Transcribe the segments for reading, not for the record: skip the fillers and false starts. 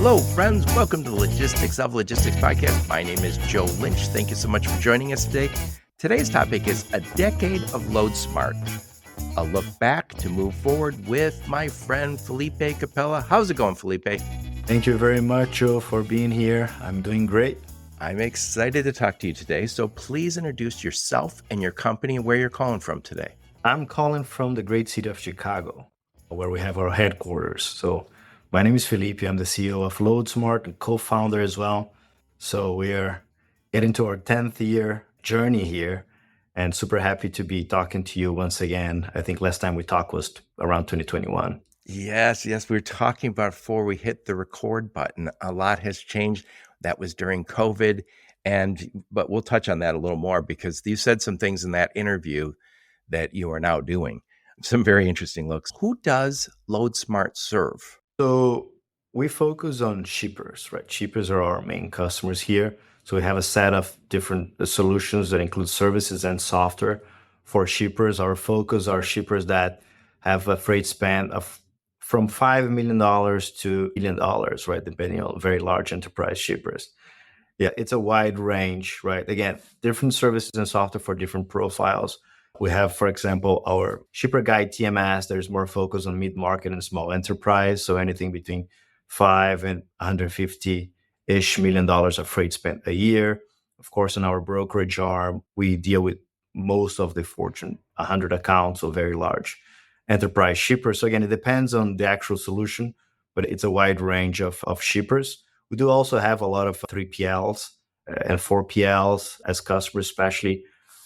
Hello, friends. Welcome to the Logistics of Logistics podcast. My name is Joe Lynch. Thank you so much for joining us today. Today's topic is a decade of Loadsmart. A look back to move forward with my friend Felipe Capella. How's it going, Felipe? Thank you very much, Joe, for being here. I'm doing great. I'm excited to talk to you today. So please introduce yourself and your company and where you're calling from today. I'm calling from the great city of Chicago, where we have our headquarters. So my name is Felipe. I'm the CEO of Loadsmart and co-founder as well. So we're getting to our 10th year journey here and super happy to be talking to you once again. I think last time we talked was around 2021. Yes. We were talking about before we hit the record button. A lot has changed. That was during COVID. But we'll touch on that a little more because you said some things in that interview that you are now doing. Some very interesting looks. Who does Loadsmart serve? So we focus on shippers, right? Shippers are our main customers here. So we have a set of different solutions that include services and software for shippers. Our focus are shippers that have a freight span of from $5 million to $1 billion, right? Depending on very large enterprise shippers. Yeah, it's a wide range, right? Again, different services and software for different profiles. We have, for example, our Shipper Guide TMS. There's more focus on mid-market and small enterprise. So anything between $5 and $150-ish million of freight spent a year. Of course, in our brokerage arm, we deal with most of the Fortune 100 accounts, so very large enterprise shippers. So again, it depends on the actual solution, but it's a wide range of shippers. We do also have a lot of 3PLs and 4PLs as customers, especially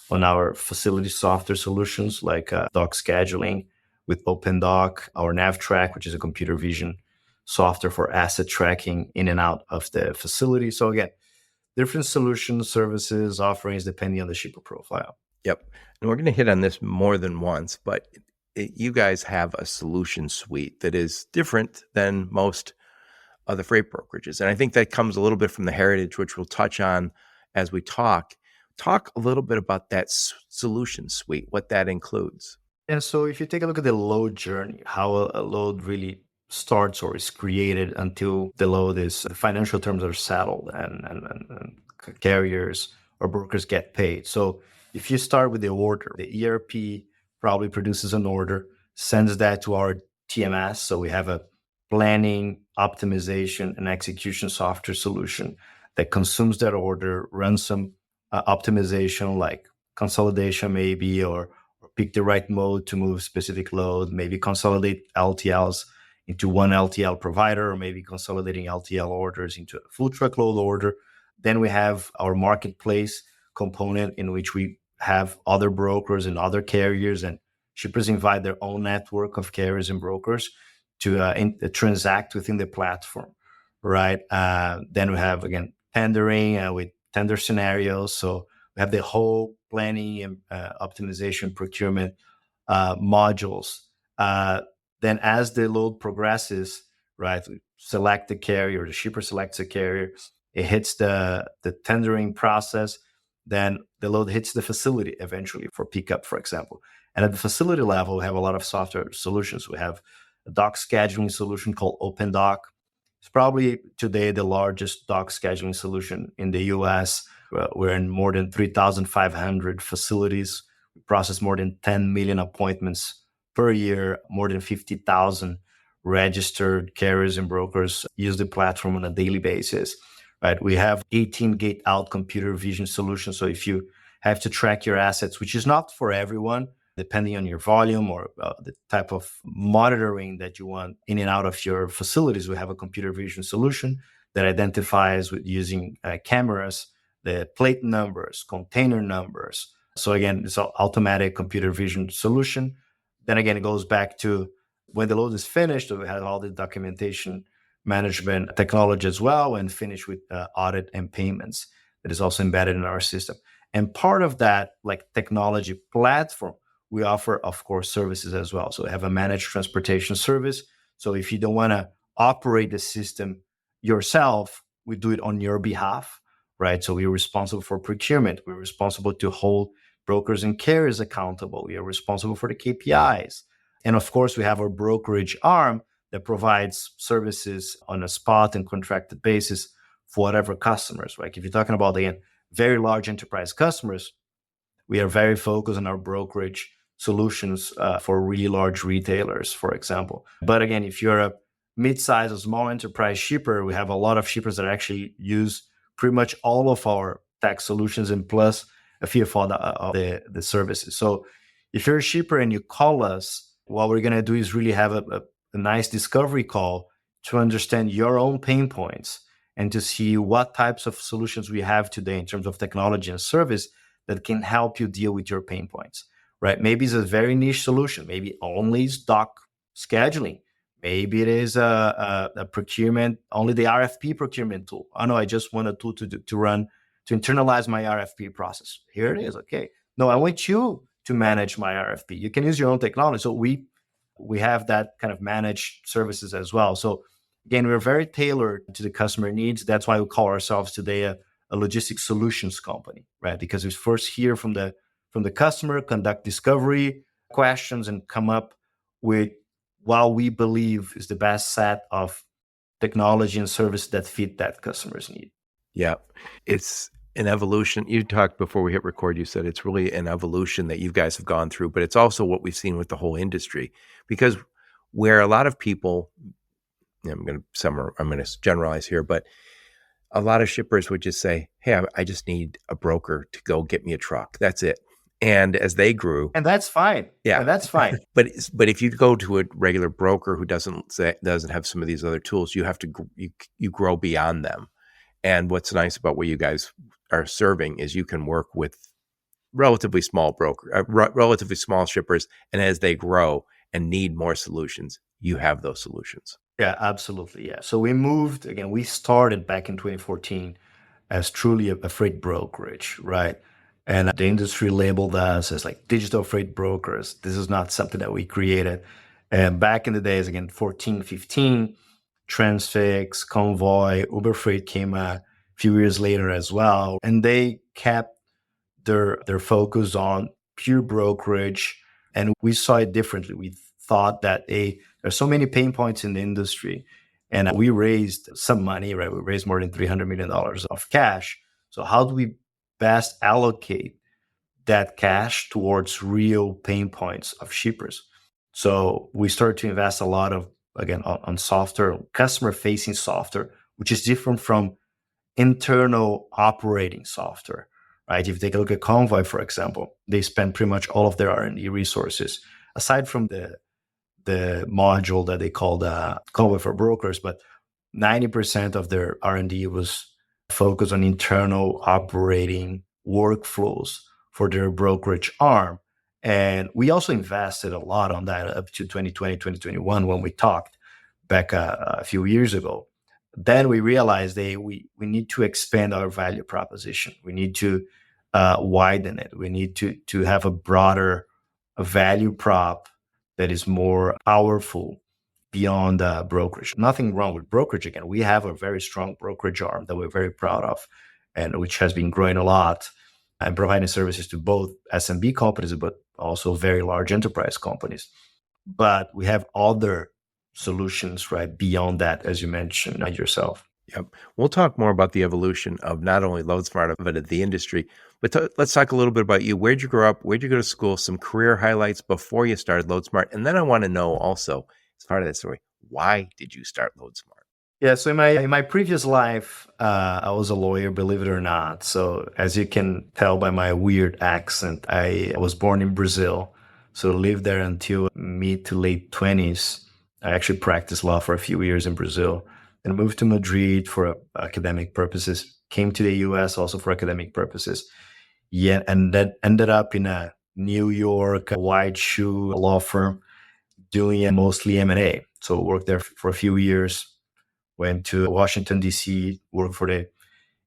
on our facility software solutions like dock scheduling with OpenDock, our NavTrack, which is a computer vision software for asset tracking in and out of the facility. So again, different solutions, services, offerings, depending on the shipper profile. Yep. And we're going to hit on this more than once, but you guys have a solution suite that is different than most of the freight brokerages. And I think that comes a little bit from the heritage, which we'll touch on as we talk. Talk a little bit about that solution suite, what that includes. And so if you take a look at the load journey, how a load really starts or is created until the load is, the financial terms are settled and carriers or brokers get paid. So if you start with the order, the ERP probably produces an order, sends that to our TMS. So we have a planning, optimization, and execution software solution that consumes that order, runs some optimization like consolidation maybe, or pick the right mode to move specific load, maybe consolidate LTLs into one LTL provider, or maybe consolidating LTL orders into a full truckload order. Then we have our marketplace component in which we have other brokers and other carriers, and shippers invite their own network of carriers and brokers to transact within the platform, right? Then we have, again, tendering with tender scenarios. So we have the whole planning and optimization procurement modules. Then as the load progresses, right, we select the carrier, the shipper selects a carrier, it hits the tendering process, then the load hits the facility eventually for pickup, for example. And at the facility level, we have a lot of software solutions. We have a dock scheduling solution called OpenDock. It's probably today the largest dock scheduling solution in the US. We're in more than 3,500 facilities. We process more than 10 million appointments per year. More than 50,000 registered carriers and brokers use the platform on a daily basis. Right? We have 18 gate out computer vision solutions. So if you have to track your assets, which is not for everyone, depending on your volume or the type of monitoring that you want in and out of your facilities, we have a computer vision solution that identifies with using cameras, the plate numbers, container numbers. So again, it's an automatic computer vision solution. Then again, it goes back to when the load is finished, we have all the documentation management technology as well, and finish with audit and payments that is also embedded in our system. And part of that, like technology platform, we offer, of course, services as well. So we have a managed transportation service. So if you don't want to operate the system yourself, we do it on your behalf, right? So we're responsible for procurement. We're responsible to hold brokers and carriers accountable. We are responsible for the KPIs. And of course, we have our brokerage arm that provides services on a spot and contracted basis for whatever customers, right? If you're talking about, again, very large enterprise customers, we are very focused on our brokerage solutions for really large retailers, for example. But again, if you're a mid-size or small enterprise shipper, we have a lot of shippers that actually use pretty much all of our tax solutions and plus a few of the services. So if you're a shipper and you call us, what we're going to do is really have a nice discovery call to understand your own pain points and to see what types of solutions we have today in terms of technology and service that can help you deal with your pain points, right? Maybe it's a very niche solution. Maybe only stock scheduling. Maybe it is a procurement, only the RFP procurement tool. Oh no, I just want a tool to internalize my RFP process. Here it is. Okay. No, I want you to manage my RFP. You can use your own technology. So we have that kind of managed services as well. So again, we're very tailored to the customer needs. That's why we call ourselves today a logistics solutions company, right? Because we first hear from the customer, conduct discovery questions, and come up with what we believe is the best set of technology and service that fit that customer's need. Yeah, it's an evolution. You talked before we hit record, you said it's really an evolution that you guys have gone through, but it's also what we've seen with the whole industry. Because where a lot of people, I'm going to generalize here, but a lot of shippers would just say, hey, I just need a broker to go get me a truck. That's it. And as they grew, and that's fine. Yeah, and that's fine. But if you go to a regular broker who doesn't have some of these other tools, you have to you grow beyond them. And what's nice about what you guys are serving is you can work with relatively small relatively small shippers, and as they grow and need more solutions, you have those solutions. Yeah, absolutely. Yeah. So we started back in 2014 as truly a freight brokerage, right? And the industry labeled us as like digital freight brokers. This is not something that we created. And back in the days, again, 14, 15, Transfix, Convoy, Uber Freight came a few years later as well. And they kept their focus on pure brokerage. And we saw it differently. We thought that there's so many pain points in the industry. And we raised some money, right? We raised more than $300 million of cash. So how do we best allocate that cash towards real pain points of shippers? So we started to invest a lot on software, customer-facing software, which is different from internal operating software, right? If you take a look at Convoy, for example, they spend pretty much all of their R&D resources, aside from the module that they called Convoy for Brokers, but 90% of their R&D was focused on internal operating workflows for their brokerage arm. And we also invested a lot on that up to 2020, 2021 when we talked back a few years ago. Then we realized we need to expand our value proposition. We need to widen it. We need to have a broader value prop that is more powerful beyond brokerage. Nothing wrong with brokerage. Again, we have a very strong brokerage arm that we're very proud of, and which has been growing a lot and providing services to both SMB companies, but also very large enterprise companies. But we have other solutions right beyond that, as you mentioned yourself. Yep. We'll talk more about the evolution of not only Loadsmart, but of the industry. But let's talk a little bit about you. Where'd you grow up? Where'd you go to school? Some career highlights before you started Loadsmart. And then I want to know also, as part of that story, why did you start Loadsmart? Yeah, so in my previous life, I was a lawyer, believe it or not. So as you can tell by my weird accent, I was born in Brazil. So lived there until mid to late 20s. I actually practiced law for a few years in Brazil. And moved to Madrid for academic purposes, came to the US also for academic purposes. Yeah, and then ended up in a New York white shoe law firm doing mostly M&A. So worked there for a few years, went to Washington, D.C., worked for the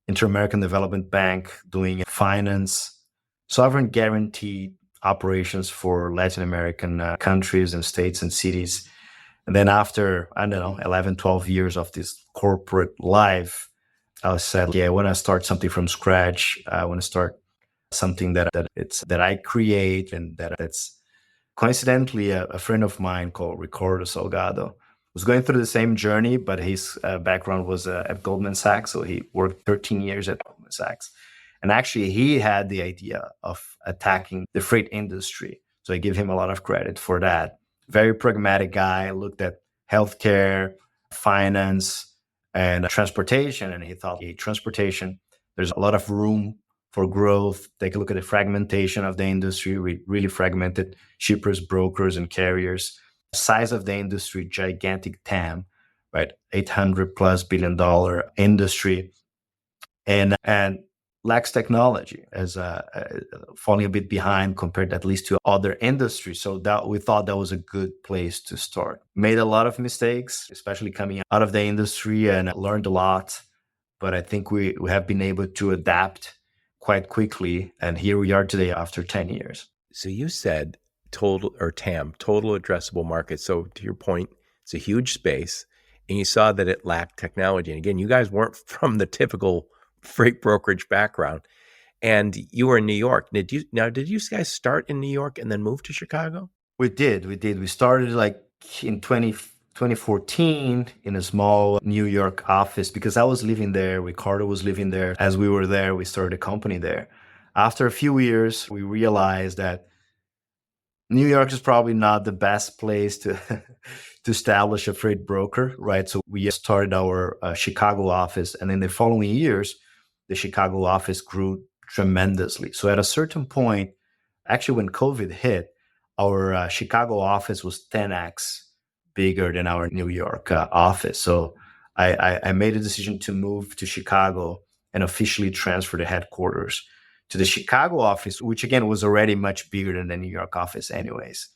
Inter-American Development Bank doing finance, sovereign guaranteed operations for Latin American countries and states and cities. And then after, 11, 12 years of this corporate life, I said, I want to start something from scratch. I want to start something that I create, and that's coincidentally a friend of mine called Ricardo Salgado was going through the same journey, but his background was at Goldman Sachs. So he worked 13 years at Goldman Sachs. And actually, he had the idea of attacking the freight industry. So I give him a lot of credit for that. Very pragmatic guy, looked at healthcare, finance, and transportation. And he thought, hey, transportation, there's a lot of room for growth. Take a look at the fragmentation of the industry. We really fragmented shippers, brokers, and carriers. Size of the industry, gigantic TAM, right? $800+ billion industry, and lacks technology, as falling a bit behind compared at least to other industries. So that we thought that was a good place to start. Made a lot of mistakes, especially coming out of the industry, and learned a lot. But I think we have been able to adapt quite quickly. And here we are today after 10 years. So you said total, or TAM, total addressable market. So to your point, it's a huge space, and you saw that it lacked technology. And again, you guys weren't from the typical freight brokerage background, and you were in New York. Did you guys start in New York and then move to Chicago? We did. We started like in 2014 in a small New York office because I was living there. Ricardo was living there. As we were there, we started a company there. After a few years, we realized that New York is probably not the best place to to establish a freight broker, right? So we started our Chicago office, and in the following years, the Chicago office grew tremendously. So at a certain point, actually, when COVID hit, our Chicago office was 10x bigger than our New York office. So I made a decision to move to Chicago and officially transfer the headquarters to the Chicago office, which again was already much bigger than the New York office anyways.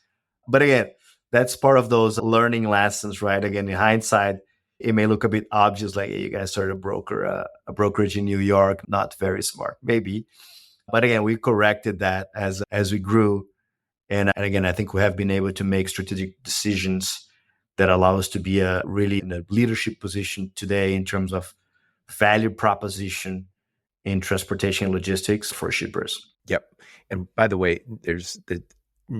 But again, that's part of those learning lessons, right? Again, in hindsight, it may look a bit obvious, like, hey, you guys started a brokerage in New York, not very smart, maybe. But again, we corrected that as we grew. And again, I think we have been able to make strategic decisions that allow us to be really in a leadership position today in terms of value proposition in transportation and logistics for shippers. Yep. And by the way,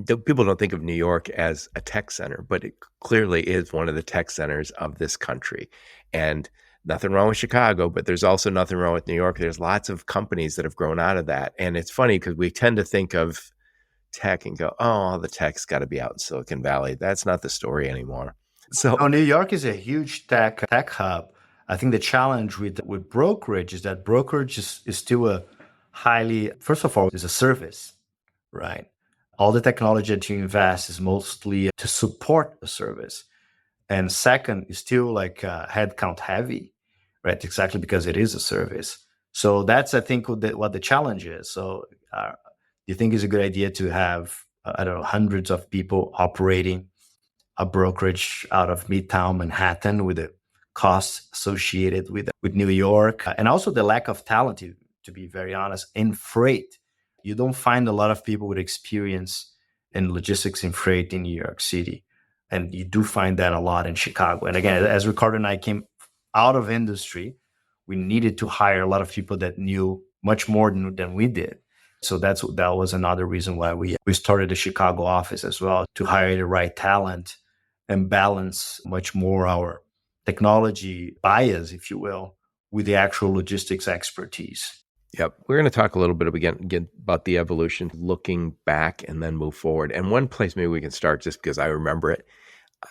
people don't think of New York as a tech center, but it clearly is one of the tech centers of this country. And nothing wrong with Chicago, but there's also nothing wrong with New York. There's lots of companies that have grown out of that. And it's funny because we tend to think of tech and go, oh, the tech's got to be out in Silicon Valley. That's not the story anymore. So New York is a huge tech hub. I think the challenge with brokerage is that brokerage is still a highly, first of all, is a service, right? All the technology that you invest is mostly to support a service. And second, is still like headcount heavy, right? Exactly because it is a service. So that's, I think, what the challenge is. So do you think it's a good idea to have, I don't know, hundreds of people operating a brokerage out of Midtown Manhattan with the costs associated with New York, and also the lack of talent, to be very honest, in freight? You don't find a lot of people with experience in logistics and freight in New York City. And you do find that a lot in Chicago. And again, as Ricardo and I came out of industry, we needed to hire a lot of people that knew much more than we did. So that was another reason why we started the Chicago office as well, to hire the right talent and balance much more our technology bias, if you will, with the actual logistics expertise. Yep. We're going to talk a little bit again about the evolution, looking back and then move forward. And one place maybe we can start, just because I remember it,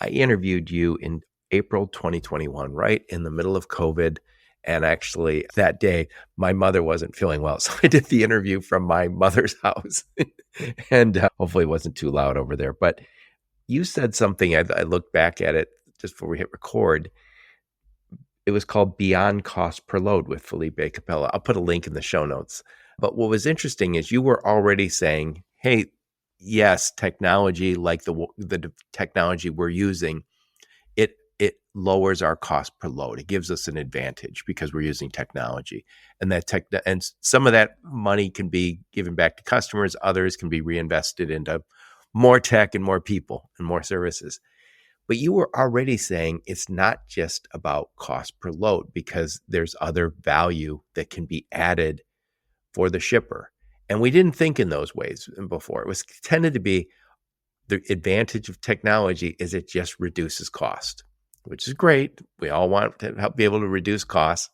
I interviewed you in April 2021, right in the middle of COVID. And actually that day, my mother wasn't feeling well. So I did the interview from my mother's house and hopefully it wasn't too loud over there. But you said something, I looked back at it just before we hit record. It was called Beyond Cost Per Load with Felipe Capella. I'll put a link in the show notes. But what was interesting is you were already saying, hey, yes, technology like the technology we're using, it lowers our cost per load. It gives us an advantage because we're using technology. And and some of that money can be given back to customers. Others can be reinvested into more tech and more people and more services. But you were already saying it's not just about cost per load, because there's other value that can be added for the shipper. And we didn't think in those ways before. It was tended to be the advantage of technology is it just reduces cost. which is great. We all want to help be able to reduce costs,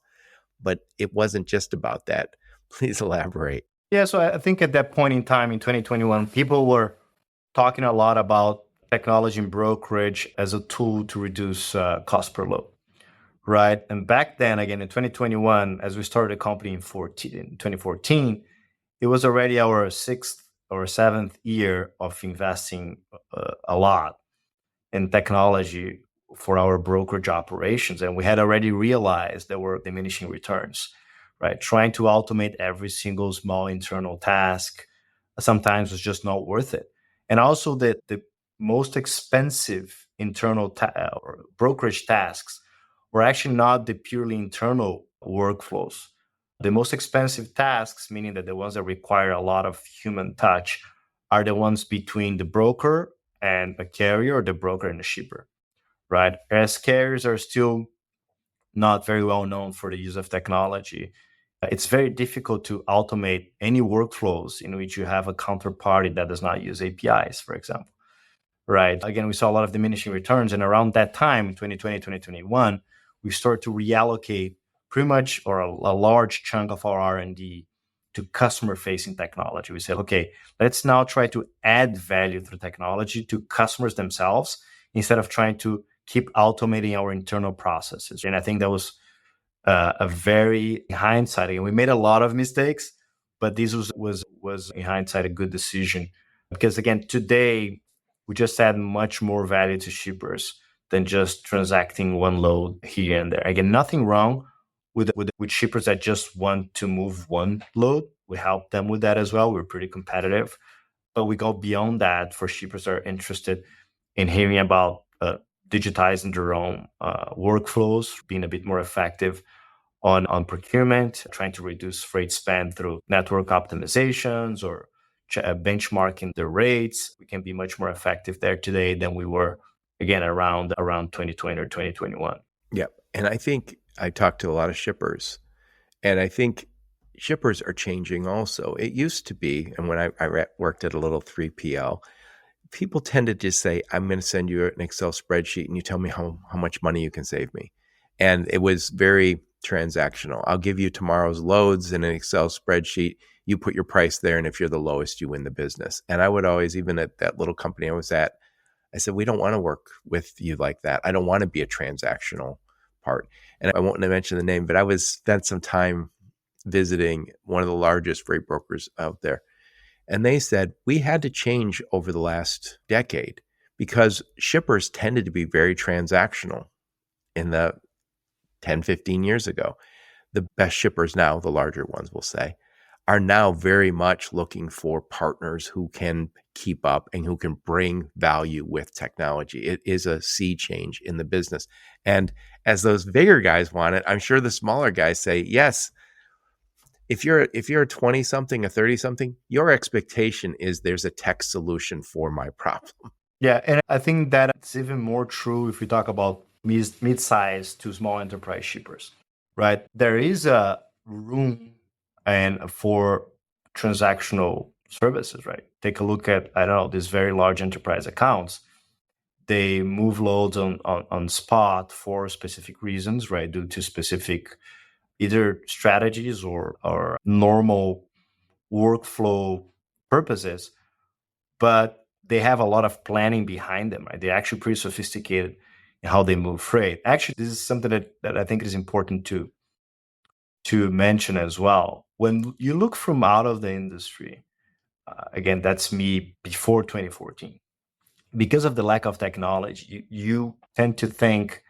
but it wasn't just about that. Please elaborate. Yeah, so I think at that point in time in 2021, people were talking a lot about technology and brokerage as a tool to reduce cost per load, right? And back then, again, in 2021, as we started a company in 2014, it was already our sixth or seventh year of investing a lot in technology for our brokerage operations. And we had already realized there were diminishing returns, right? Trying to automate every single small internal task sometimes was just not worth it. And also the most expensive internal or brokerage tasks were actually not the purely internal workflows. The most expensive tasks, meaning that the ones that require a lot of human touch, are the ones between the broker and a carrier, or the broker and the shipper, right? As carriers are still not very well known for the use of technology, it's very difficult to automate any workflows in which you have a counterparty that does not use APIs, for example, right? Again, we saw a lot of diminishing returns. And around that time, 2020, 2021, we started to reallocate pretty much, or a large chunk of our R&D to customer-facing technology. We said, okay, let's now try to add value through technology to customers themselves instead of trying to keep automating our internal processes. And I think that was a very, in hindsight, and we made a lot of mistakes, but this was in hindsight a good decision, because again, today we just add much more value to shippers than just transacting one load here and there. Again, nothing wrong with shippers that just want to move one load. We help them with that as well. We're pretty competitive, but we go beyond that for shippers that are interested in hearing about digitizing their own workflows, being a bit more effective on procurement, trying to reduce freight spend through network optimizations or benchmarking the rates. We can be much more effective there today than we were, again, around 2020 or 2021. Yeah. And I think I talked to a lot of shippers, and I think shippers are changing also. It used to be, and when I worked at a little 3PL, people tended to say, I'm going to send you an Excel spreadsheet and you tell me how much money you can save me. And it was very transactional. I'll give you tomorrow's loads in an Excel spreadsheet. You put your price there, and if you're the lowest, you win the business. And I would always, even at that little company I was at, I said, we don't want to work with you like that. I don't want to be a transactional part. And I won't mention the name, but I spent some time visiting one of the largest freight brokers out there. And they said, we had to change over the last decade because shippers tended to be very transactional in the 10, 15 years ago. The best shippers now, the larger ones will say, are now very much looking for partners who can keep up and who can bring value with technology. It is a sea change in the business. And as those bigger guys want it, I'm sure the smaller guys say, yes, if you're a 20 something, a 30 something, your expectation is there's a tech solution for my problem. Yeah, and I think that it's even more true if we talk about mid-sized to small enterprise shippers, right? There is a room and for transactional services, right? Take a look at, I don't know, these very large enterprise accounts. They move loads on spot for specific reasons, right? Due to specific either strategies or normal workflow purposes, but they have a lot of planning behind them, right? They're actually pretty sophisticated in how they move freight. Actually, this is something that I think is important to mention as well. When you look from out of the industry, again, that's me before 2014. Because of the lack of technology, you tend to think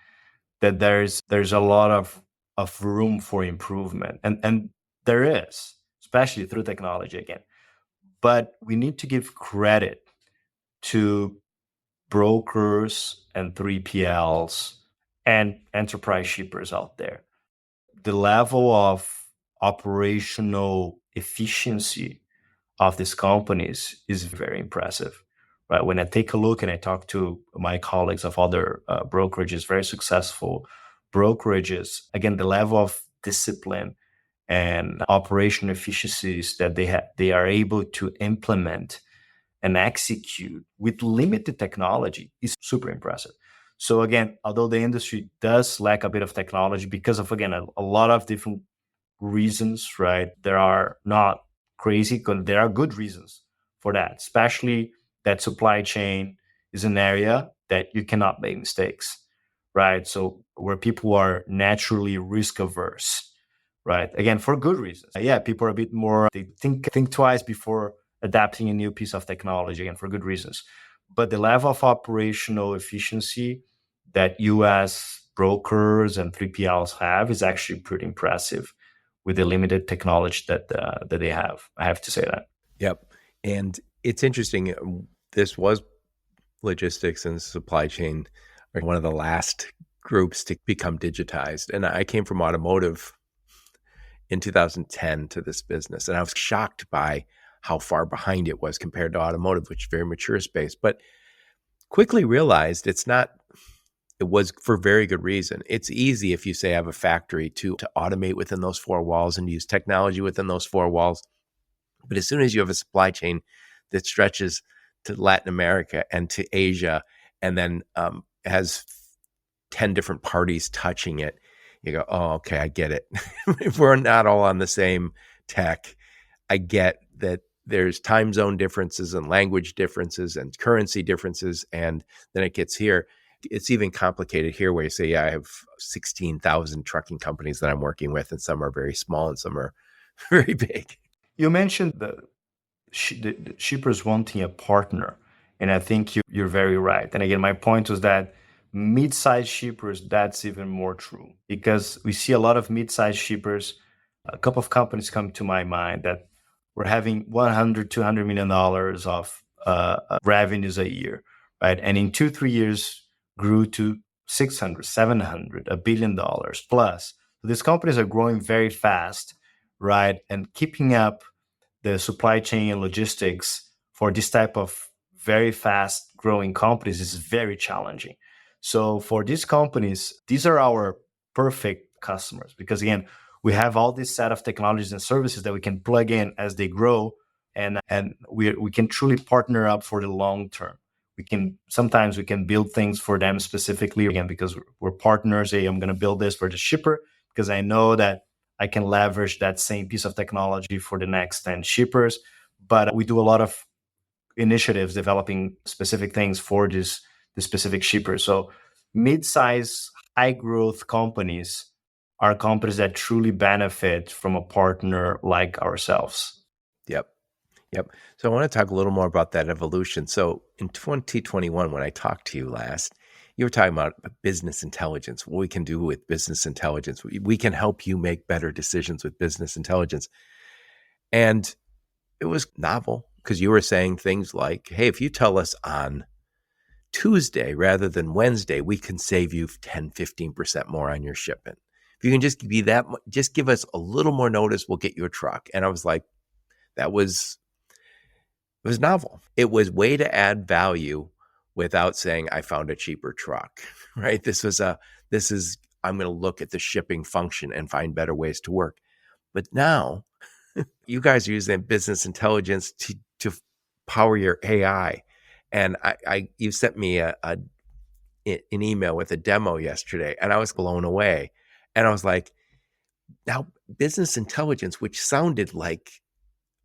that there's a lot of room for improvement, and there is, especially through technology again. But we need to give credit to brokers and 3PLs and enterprise shippers out there. The level of operational efficiency of these companies is very impressive, right? When I take a look and I talk to my colleagues of other brokerages, very successful brokerages, again, the level of discipline and operational efficiencies that they are able to implement and execute with limited technology is super impressive. So again, although the industry does lack a bit of technology because of, again, a lot of different reasons, right? There are not crazy, there are good reasons for that, especially that supply chain is an area that you cannot make mistakes, right? So where people are naturally risk averse, right? Again, for good reasons. Yeah, people are a bit more, they think twice before adapting a new piece of technology, again, for good reasons. But the level of operational efficiency that US brokers and 3PLs have is actually pretty impressive with the limited technology that they have. I have to say that. Yep. And it's interesting. This was logistics and supply chain are one of the last groups to become digitized. And I came from automotive in 2010 to this business, and I was shocked by how far behind it was compared to automotive, which is a very mature space. But quickly realized it was for very good reason. It's easy if you say I have a factory to automate within those four walls and use technology within those four walls. But as soon as you have a supply chain that stretches to Latin America and to Asia, and then has 10 different parties touching it, you go, oh, okay, I get it. If we're not all on the same tech, I get that there's time zone differences and language differences and currency differences. And then it gets here. It's even complicated here where you say, yeah, I have 16,000 trucking companies that I'm working with, and some are very small and some are very big. You mentioned the shippers wanting a partner, and I think you're very right. And again, my point was that mid-sized shippers, that's even more true, because we see a lot of mid-sized shippers. A couple of companies come to my mind that were having $100-200 million of revenues a year, right? And in 2-3 years grew to 600, 700, $1 billion plus. So these companies are growing very fast, right? And keeping up the supply chain and logistics for this type of very fast growing companies is very challenging. So for these companies, these are our perfect customers, because again, we have all this set of technologies and services that we can plug in as they grow, and we can truly partner up for the long term. Sometimes we can build things for them specifically, again, because we're partners. Hey, I'm going to build this for the shipper because I know that I can leverage that same piece of technology for the next 10 shippers. But we do a lot of initiatives developing specific things for the specific shippers. So mid-size, high-growth companies are companies that truly benefit from a partner like ourselves. Yep. So I want to talk a little more about that evolution. So in 2021, when I talked to you last, you were talking about business intelligence, what we can do with business intelligence. We can help you make better decisions with business intelligence. And it was novel because you were saying things like, hey, if you tell us on Tuesday rather than Wednesday, we can save you 10, 15% more on your shipment. If you can just be that, just give us a little more notice, we'll get you a truck. And I was like, it was novel. It was way to add value without saying I found a cheaper truck, right? I'm going to look at the shipping function and find better ways to work. But now you guys are using business intelligence to power your AI. And you sent me an email with a demo yesterday, and I was blown away. And I was like, now business intelligence, which sounded like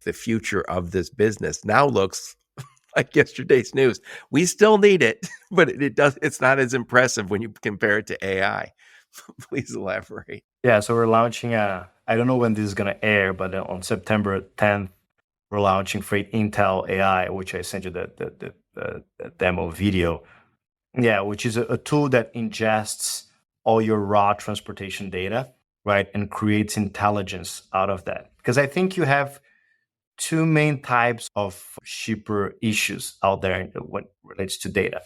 the future of this business, now looks like yesterday's news. We still need it, but it's not as impressive when you compare it to AI. Please elaborate. Yeah, so we're launching I don't know when this is going to air, but on September 10th, we're launching Freight Intel AI, which I sent you the demo video. Yeah, which is a tool that ingests all your raw transportation data, right, and creates intelligence out of that. Because I think you have two main types of shipper issues out there when it relates to data.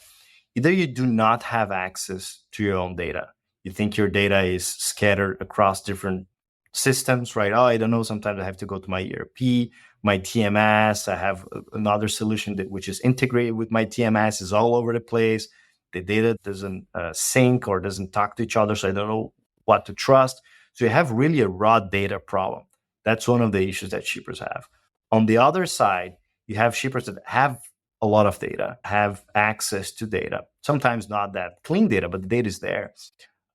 Either you do not have access to your own data. You think your data is scattered across different systems, right? Oh, I don't know. Sometimes I have to go to my ERP, my TMS. I have another solution which is integrated with my TMS, is all over the place. The data doesn't sync or doesn't talk to each other, so I don't know what to trust. So you have really a raw data problem. That's one of the issues that shippers have. On the other side, you have shippers that have a lot of data, have access to data, sometimes not that clean data, but the data is there,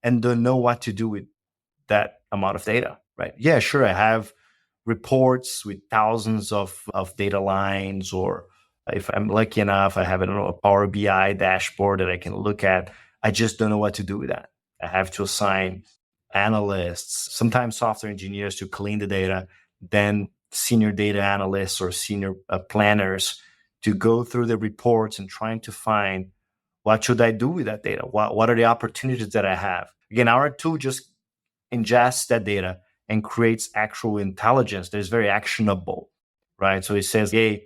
and don't know what to do with that amount of data, right? Yeah, sure, I have reports with thousands of data lines, or if I'm lucky enough, I have, I don't know, a Power BI dashboard that I can look at. I just don't know what to do with that. I have to assign analysts, sometimes software engineers, to clean the data, then senior data analysts or senior planners to go through the reports and trying to find what should I do with that data? What are the opportunities that I have? Again, our tool just ingests that data and creates actual intelligence that is very actionable, right? So it says, hey,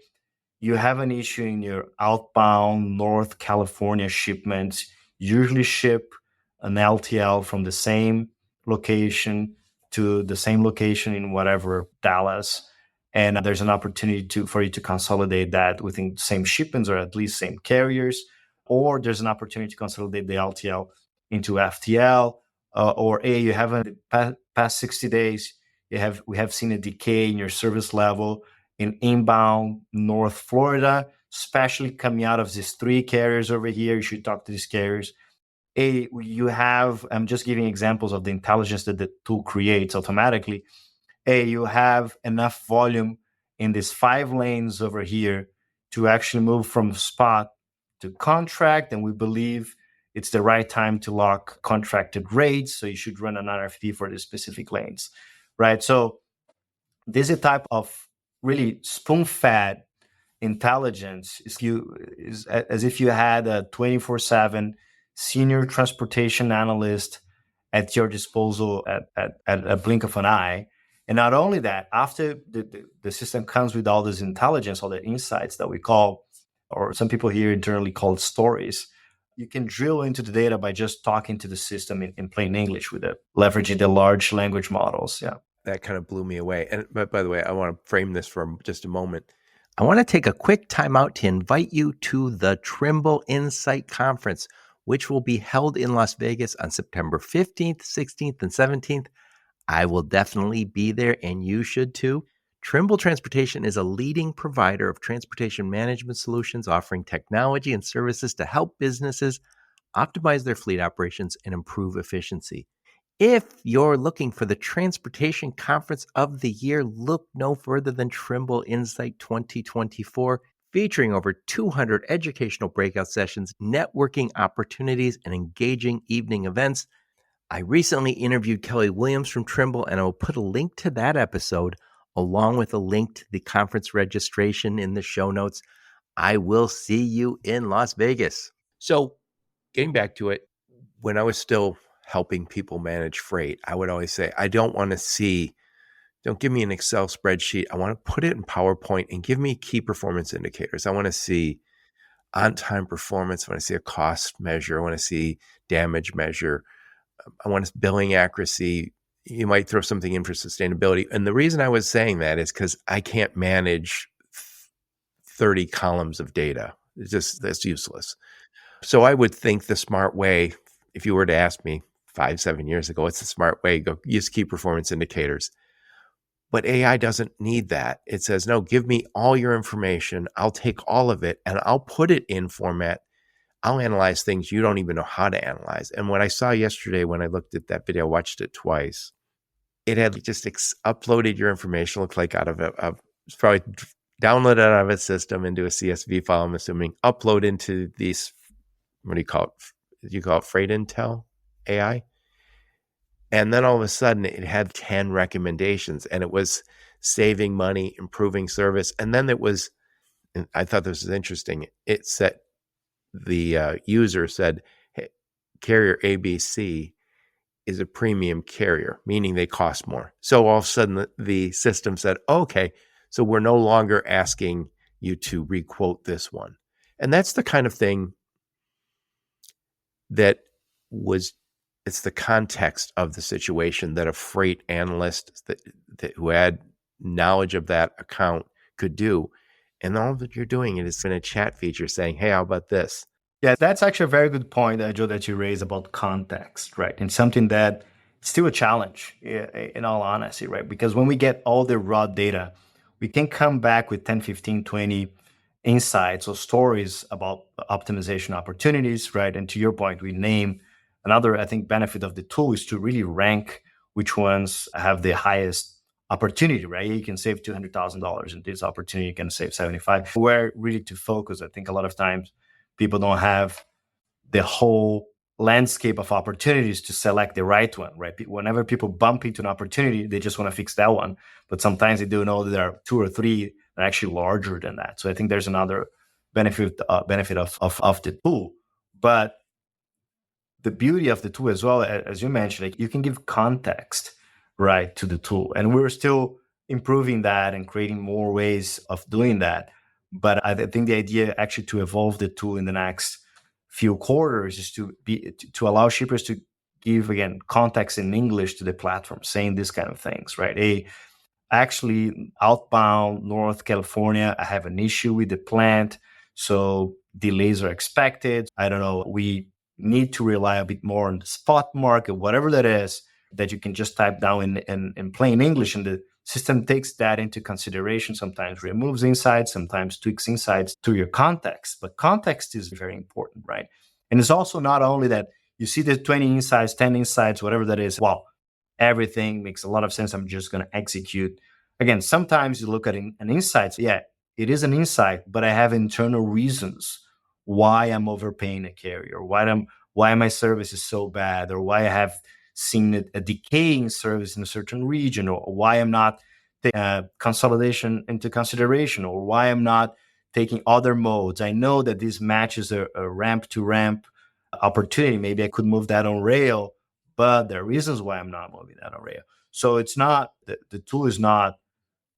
you have an issue in your outbound North California shipments, usually ship an LTL from the same location to the same location in whatever, Dallas. And there's an opportunity for you to consolidate that within the same shipments, or at least same carriers. Or there's an opportunity to consolidate the LTL into FTL. Or you have in the past 60 days, we have seen a decay in your service level in inbound North Florida, especially coming out of these 3 carriers over here. You should talk to these carriers. You have, I'm just giving examples of the intelligence that the tool creates automatically. You have enough volume in these 5 lanes over here to actually move from spot to contract, and we believe it's the right time to lock contracted rates, so you should run an RFP for the specific lanes, right? So this is a type of really spoon-fed intelligence is as if you had a 24/7 senior transportation analyst at your disposal at a blink of an eye. And not only that, after the system comes with all this intelligence, all the insights that we call, or some people here internally call stories, you can drill into the data by just talking to the system in plain English with it, leveraging the large language models. Yeah. That kind of blew me away. And but by the way, I want to frame this for just a moment. I want to take a quick time out to invite you to the Trimble Insight Conference, which will be held in Las Vegas on September 15th, 16th, and 17th. I will definitely be there, and you should too. Trimble Transportation is a leading provider of transportation management solutions, offering technology and services to help businesses optimize their fleet operations and improve efficiency. If you're looking for the transportation conference of the year, look no further than Trimble Insight 2024, featuring over 200 educational breakout sessions, networking opportunities, and engaging evening events. I recently interviewed Kelly Williams from Trimble, and I will put a link to that episode along with a link to the conference registration in the show notes. I will see you in Las Vegas. So, getting back to it, when I was still helping people manage freight, I would always say, don't give me an Excel spreadsheet. I want to put it in PowerPoint and give me key performance indicators. I want to see on-time performance. I want to see a cost measure. I want to see damage measure. I want billing accuracy. You might throw something in for sustainability. And the reason I was saying that is because I can't manage 30 columns of data. That's useless. So I would think the smart way, if you were to ask me 5-7 years ago, what's the smart way? Go use key performance indicators. But AI doesn't need that. It says, no, give me all your information. I'll take all of it and I'll put it in format. I'll analyze things you don't even know how to analyze. And what I saw yesterday when I looked at that video, I watched it twice. It had just uploaded your information, looked like out of it's probably downloaded out of its system into a CSV file, I'm assuming, upload into these, what do you call it? You call it Freight Intel AI? And then all of a sudden it had 10 recommendations and it was saving money, improving service. And then and I thought this was interesting. It said, the user said, hey, carrier ABC is a premium carrier, meaning they cost more. So all of a sudden the system said, okay, so we're no longer asking you to requote this one. And that's the kind of thing it's the context of the situation that a freight analyst who had knowledge of that account could do. And all that you're doing is in a chat feature saying, hey, how about this? Yeah, that's actually a very good point, Joe, that you raised about context, right? And something that is still a challenge, in all honesty, right? Because when we get all the raw data, we can come back with 10, 15, 20 insights or stories about optimization opportunities, right? And to your point, we name another, I think, benefit of the tool is to really rank which ones have the highest opportunity, right? You can save $200,000 in this opportunity, you can save 75. Where really to focus, I think a lot of times people don't have the whole landscape of opportunities to select the right one, right? Whenever people bump into an opportunity, they just want to fix that one. But sometimes they do know that there are two or three that are actually larger than that. So I think there's another benefit of the tool. But the beauty of the tool as well, as you mentioned, like you can give context, right, to the tool. And we're still improving that and creating more ways of doing that. But I think the idea actually to evolve the tool in the next few quarters is to allow shippers to give, again, context in English to the platform, saying these kind of things, right? Actually, outbound North California, I have an issue with the plant, so delays are expected. I don't know, we need to rely a bit more on the spot market, whatever that is, that you can just type down in plain English, and the system takes that into consideration, sometimes removes insights, sometimes tweaks insights to your context. But context is very important, right? And it's also not only that you see the 20 insights, 10 insights, whatever that is, wow, everything makes a lot of sense, I'm just going to execute. Again, sometimes you look at an insight, yeah, it is an insight, but I have internal reasons why I'm overpaying a carrier, why my service is so bad, or why I have seen a decaying service in a certain region, or why I'm not taking consolidation into consideration, or why I'm not taking other modes. I know that this matches a ramp to ramp opportunity. Maybe I could move that on rail, but there are reasons why I'm not moving that on rail. So it's not, the tool is not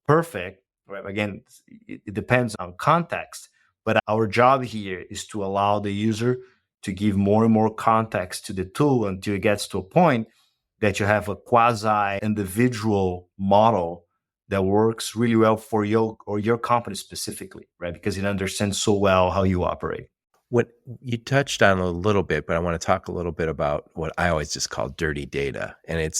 perfect, right? Again, it depends on context, but our job here is to allow the user to give more and more context to the tool until it gets to a point that you have a quasi individual model that works really well for your company specifically, right? Because it understands so well how you operate. What you touched on a little bit, but I want to talk a little bit about what I always just call dirty data. And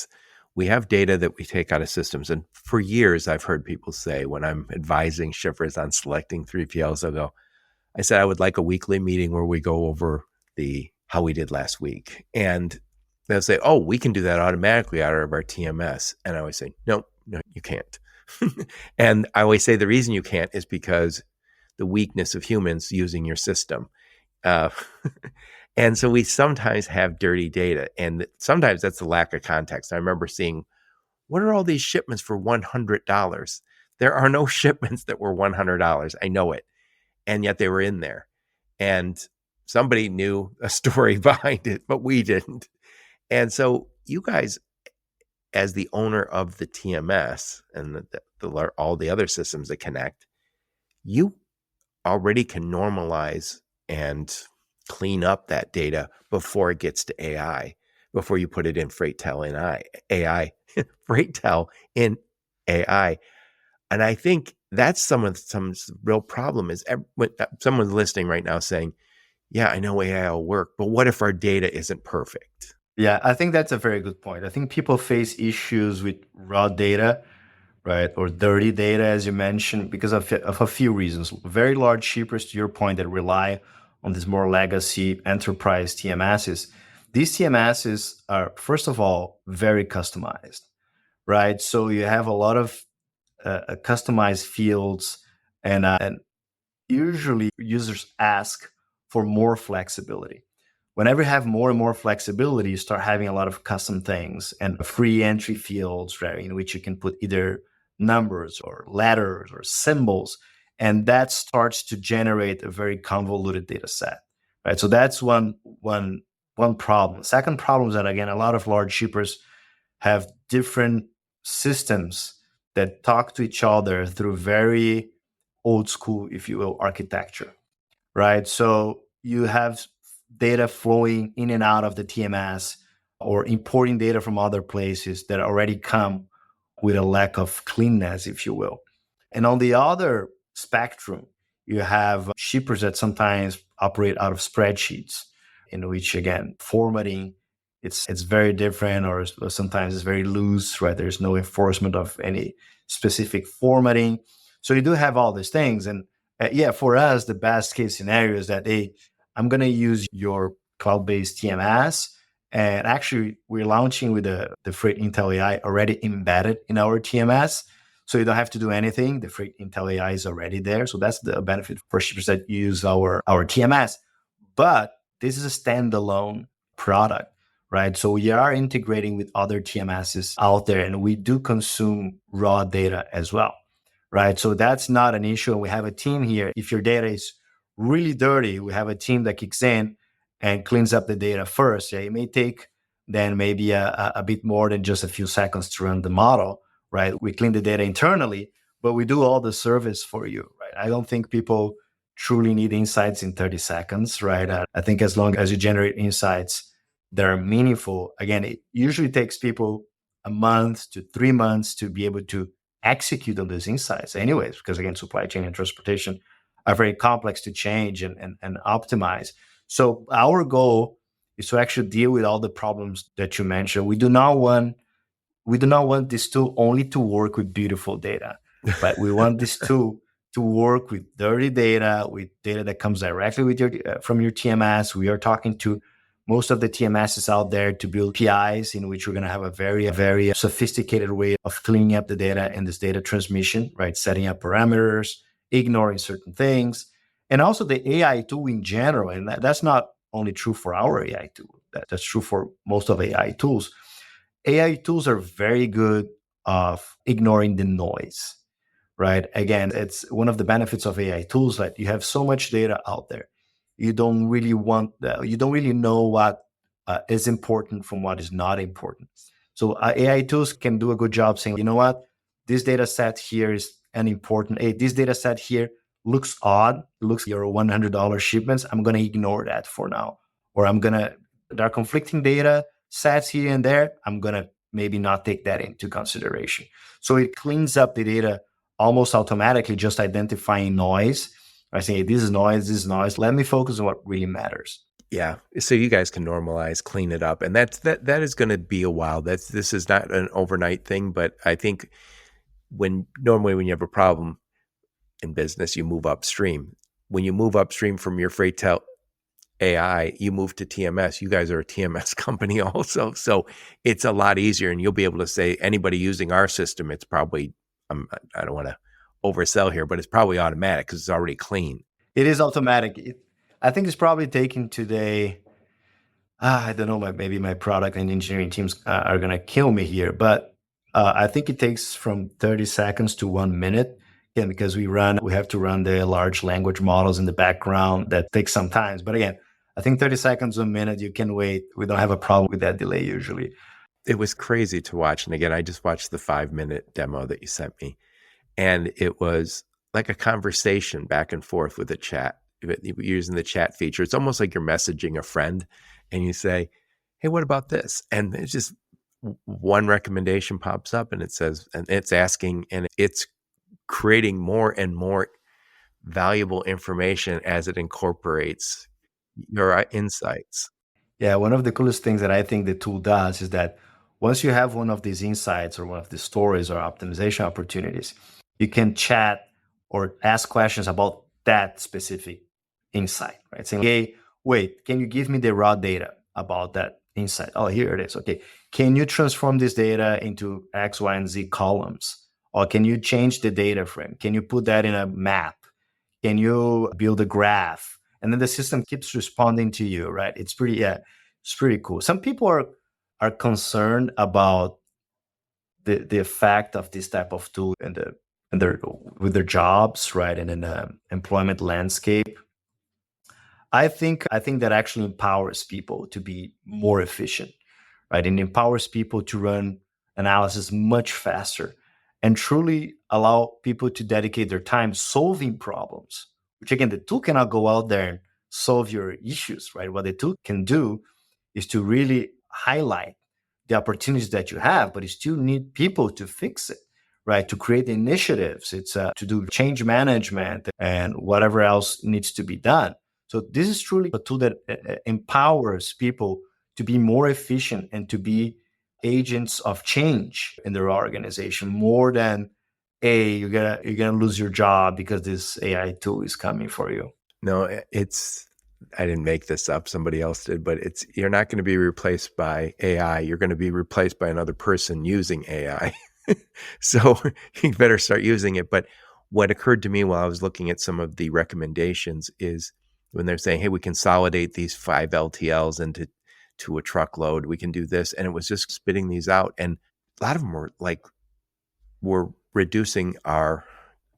we have data that we take out of systems. And for years, I've heard people say when I'm advising shippers on selecting 3PLs, I said, I would like a weekly meeting where we go over how we did last week. And they'll say, oh, we can do that automatically out of our TMS. And I always say, no, you can't. And I always say the reason you can't is because the weakness of humans using your system. And so we sometimes have dirty data, and sometimes that's a lack of context. I remember seeing, what are all these shipments for $100? There are no shipments that were $100. I know it. And yet they were in there. And somebody knew a story behind it, but we didn't. And so you guys, as the owner of the TMS and all the other systems that connect, you already can normalize and clean up that data before it gets to AI, before you put it in FreightTel in AI, FreightTel in AI. And I think that's some real problem is someone's listening right now saying, yeah, I know AI will work, but what if our data isn't perfect? Yeah, I think that's a very good point. I think people face issues with raw data, right, or dirty data, as you mentioned, because of a few reasons. Very large shippers, to your point, that rely on these more legacy enterprise TMSs. These TMSs are, first of all, very customized, right? So you have a lot of customized fields, and usually users ask for more flexibility. Whenever you have more and more flexibility, you start having a lot of custom things and free entry fields, right, in which you can put either numbers or letters or symbols, and that starts to generate a very convoluted data set, right? So that's one problem. Second problem is that, again, a lot of large shippers have different systems that talk to each other through very old school, if you will, architecture, right? So you have data flowing in and out of the TMS or importing data from other places that already come with a lack of cleanness, if you will. And on the other spectrum, you have shippers that sometimes operate out of spreadsheets, in which, again, formatting, it's very different, or sometimes it's very loose, right? There's no enforcement of any specific formatting. So you do have all these things. And Yeah, for us, the best case scenario is that, hey, I'm going to use your cloud-based TMS. And actually, we're launching with the Freight Intel AI already embedded in our TMS. So you don't have to do anything. The Freight Intel AI is already there. So that's the benefit for shippers that use our TMS. But this is a standalone product, right? So we are integrating with other TMSs out there, and we do consume raw data as well, right? So that's not an issue. We have a team here. If your data is really dirty, we have a team that kicks in and cleans up the data first. Yeah, it may take then maybe a bit more than just a few seconds to run the model, right? We clean the data internally, but we do all the service for you, right? I don't think people truly need insights in 30 seconds, right? I think as long as you generate insights that are meaningful, again, it usually takes people a month to 3 months to be able to execute on those insights anyways, because again, supply chain and transportation are very complex to change and optimize. So our goal is to actually deal with all the problems that you mentioned. We do not want this tool only to work with beautiful data, but we want this tool to work with dirty data, with data that comes directly with from your TMS. We are talking to most of the TMSs out there to build PIs in which we're going to have a very sophisticated way of cleaning up the data and this data transmission, right? Setting up parameters, ignoring certain things, and also the AI tool in general. And that's not only true for our AI tool. That's true for most of AI tools. AI tools are very good of ignoring the noise, right? Again, it's one of the benefits of AI tools that you have so much data out there. You don't really know what is important from what is not important. So AI tools can do a good job saying, you know what, this data set here is unimportant. Hey, this data set here looks odd. It looks your $100 shipments. I'm going to ignore that for now. Or there are conflicting data sets here and there. I'm going to maybe not take that into consideration. So it cleans up the data almost automatically, just identifying noise. I say, this is noise. Let me focus on what really matters. Yeah. So you guys can normalize, clean it up. And that is going to be a while. This is not an overnight thing, but I think normally when you have a problem in business, you move upstream. When you move upstream from your Freightel AI, you move to TMS. You guys are a TMS company also. So it's a lot easier. And you'll be able to say anybody using our system, it's probably, I don't want to oversell here, but it's probably automatic because it's already clean. It is automatic. I think it's probably taking today, I don't know, maybe my product and engineering teams are going to kill me here, but I think it takes from 30 seconds to 1 minute. Again, because we have to run the large language models in the background. That takes some time. But again, I think 30 seconds, 1 minute, you can wait. We don't have a problem with that delay usually. It was crazy to watch. And again, I just watched the 5-minute demo that you sent me. And it was like a conversation back and forth with a chat, using the chat feature. It's almost like you're messaging a friend and you say, hey, what about this? And it's just one recommendation pops up and it says, and it's asking, and it's creating more and more valuable information as it incorporates your insights. Yeah, one of the coolest things that I think the tool does is that once you have one of these insights or one of these stories or optimization opportunities, you can chat or ask questions about that specific insight, right? Saying, hey, wait, can you give me the raw data about that insight? Oh, here it is. Okay. Can you transform this data into X, Y, and Z columns? Or can you change the data frame? Can you put that in a map? Can you build a graph? And then the system keeps responding to you, right? It's pretty cool. Some people are concerned about the effect of this type of tool with their jobs, right? And in the employment landscape. I think that actually empowers people to be more efficient, right? And empowers people to run analysis much faster and truly allow people to dedicate their time solving problems, which again, the tool cannot go out there and solve your issues, right? What the tool can do is to really highlight the opportunities that you have, but you still need people to fix it, right? To create initiatives. It's to do change management and whatever else needs to be done. So this is truly a tool that empowers people to be more efficient and to be agents of change in their organization more than hey, you're gonna lose your job because this AI tool is coming for you. No, I didn't make this up. Somebody else did, but you're not going to be replaced by AI. You're going to be replaced by another person using AI. So you better start using it. But what occurred to me while I was looking at some of the recommendations is when they're saying, hey, we consolidate these 5 LTLs into a truckload, we can do this. And it was just spitting these out. And a lot of them were like, we're reducing our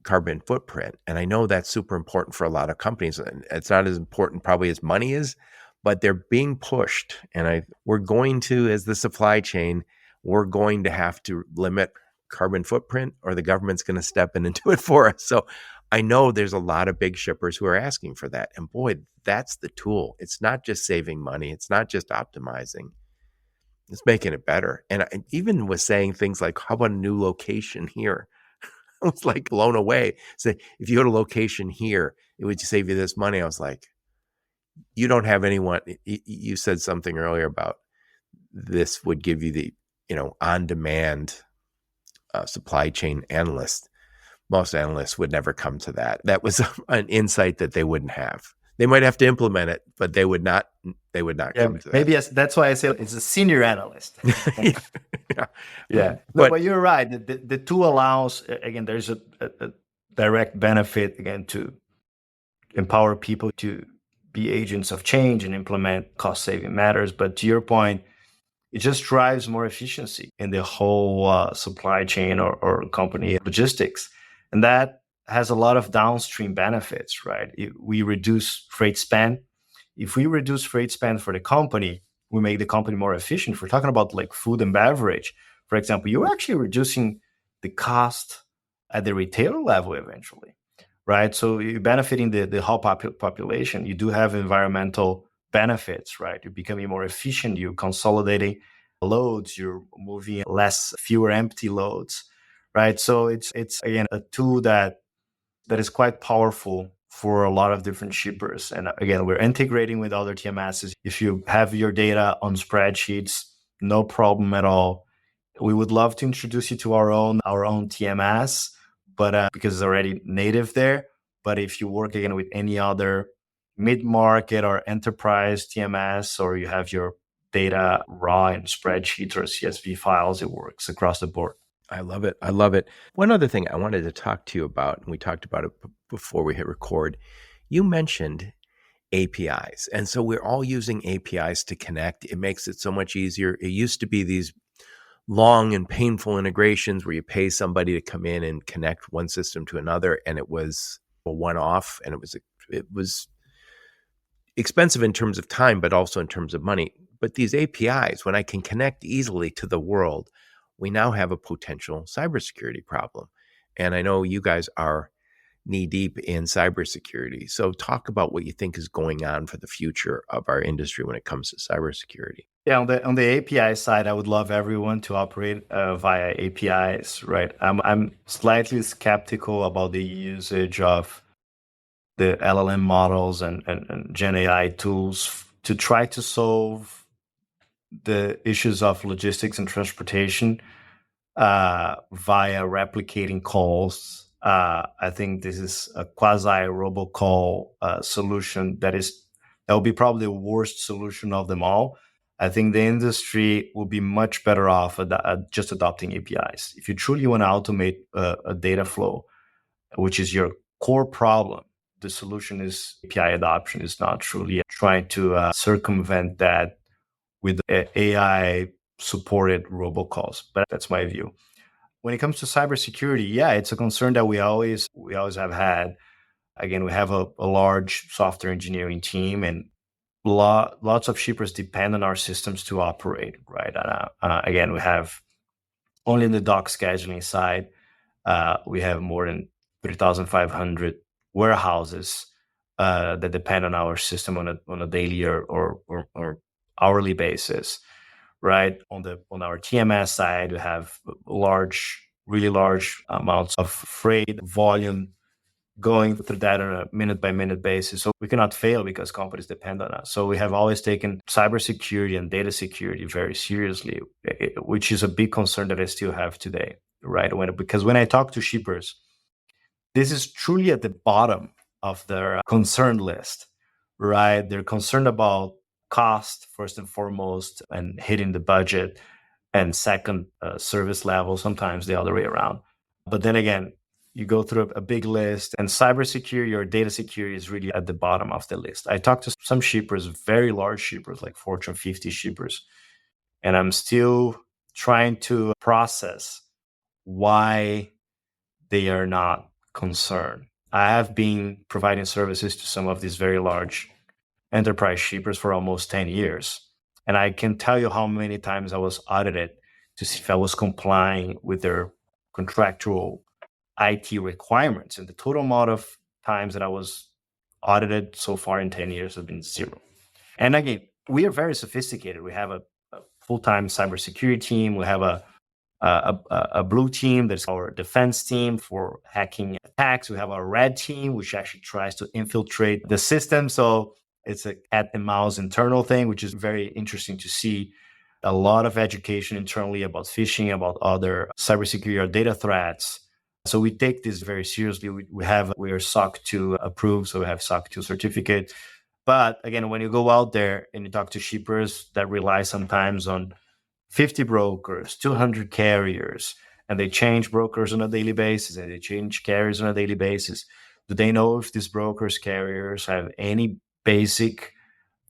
carbon footprint. And I know that's super important for a lot of companies. And it's not as important probably as money is, but they're being pushed. And we're going to, as the supply chain, we're going to have to limit carbon footprint or the government's going to step in and do it for us. So I know there's a lot of big shippers who are asking for that. And boy, that's the tool. It's not just saving money. It's not just optimizing. It's making it better. And I even was saying things like, how about a new location here? I was like blown away. So if you go to location here, it would save you this money. I was like, you don't have anyone. You said something earlier about this would give you the, on-demand supply chain analyst. Most analysts would never come to that. That was an insight that they wouldn't have. They might have to implement it, but they would not come to that. Maybe that's why I say it's a senior analyst. Yeah. But you're right. The tool allows, again, there's a direct benefit, again, to empower people to be agents of change and implement cost-saving matters. But to your point, it just drives more efficiency in the whole supply chain or company logistics. And that has a lot of downstream benefits, right? We reduce freight spend. If we reduce freight spend for the company, we make the company more efficient. If we're talking about like food and beverage, for example, you're actually reducing the cost at the retailer level eventually, right? So you're benefiting the whole population. You do have environmental benefits, right? You're becoming more efficient. You're consolidating loads. You're moving fewer empty loads, right? So it's again a tool that is quite powerful for a lot of different shippers. And again, we're integrating with other TMSs. If you have your data on spreadsheets, no problem at all. We would love to introduce you to our own TMS, but because it's already native there. But if you work again with any other mid-market or enterprise TMS, or you have your data raw in spreadsheets or CSV files, it works across the board. I love it. I love it. One other thing I wanted to talk to you about, and we talked about it before we hit record, you mentioned APIs. And so we're all using APIs to connect. It makes it so much easier. It used to be these long and painful integrations where you pay somebody to come in and connect one system to another, and it was a one-off, and it was expensive in terms of time, but also in terms of money. But these APIs, when I can connect easily to the world, we now have a potential cybersecurity problem. And I know you guys are knee deep in cybersecurity. So talk about what you think is going on for the future of our industry when it comes to cybersecurity. Yeah, on the API side, I would love everyone to operate via APIs, right? I'm slightly skeptical about the usage of the LLM models and Gen AI tools to try to solve the issues of logistics and transportation via replicating calls. I think this is a quasi robocall solution that will be probably the worst solution of them all. I think the industry will be much better off at just adopting APIs. If you truly want to automate a data flow, which is your core problem, the solution is API adoption. Is not truly trying to circumvent that with AI supported robocalls. But that's my view. When it comes to cybersecurity, yeah, it's a concern that we always have had. Again, we have a large software engineering team, and lots of shippers depend on our systems to operate, right? Again, we have only in the dock scheduling side, we have more than 3,500 warehouses that depend on our system on a daily or hourly basis, right? On our TMS side, we have really large amounts of freight volume going through that on a minute-by-minute basis. So we cannot fail because companies depend on us. So we have always taken cybersecurity and data security very seriously, which is a big concern that I still have today. right? Because when I talk to shippers, this is truly at the bottom of their concern list, right? They're concerned about cost first and foremost, and hitting the budget, and second, service level, sometimes the other way around. But then again, you go through a big list, and cybersecurity or data security is really at the bottom of the list. I talked to some shippers, very large shippers, like Fortune 50 shippers, and I'm still trying to process why they are not concerned. I have been providing services to some of these very large enterprise shippers for almost 10 years. And I can tell you how many times I was audited to see if I was complying with their contractual IT requirements. And the total amount of times that I was audited so far in 10 years has been zero. And again, we are very sophisticated. We have a full-time cybersecurity team. We have a blue team that's our defense team for hacking attacks. We have our red team, which actually tries to infiltrate the system. So it's a cat and mouse internal thing, which is very interesting to see. A lot of education internally about phishing, about other cybersecurity or data threats. So we take this very seriously. We are SOC 2 approved, so we have SOC 2 certificate. But again, when you go out there and you talk to shippers that rely sometimes on 50 brokers, 200 carriers, and they change brokers on a daily basis, and they change carriers on a daily basis, do they know if these brokers, carriers have any basic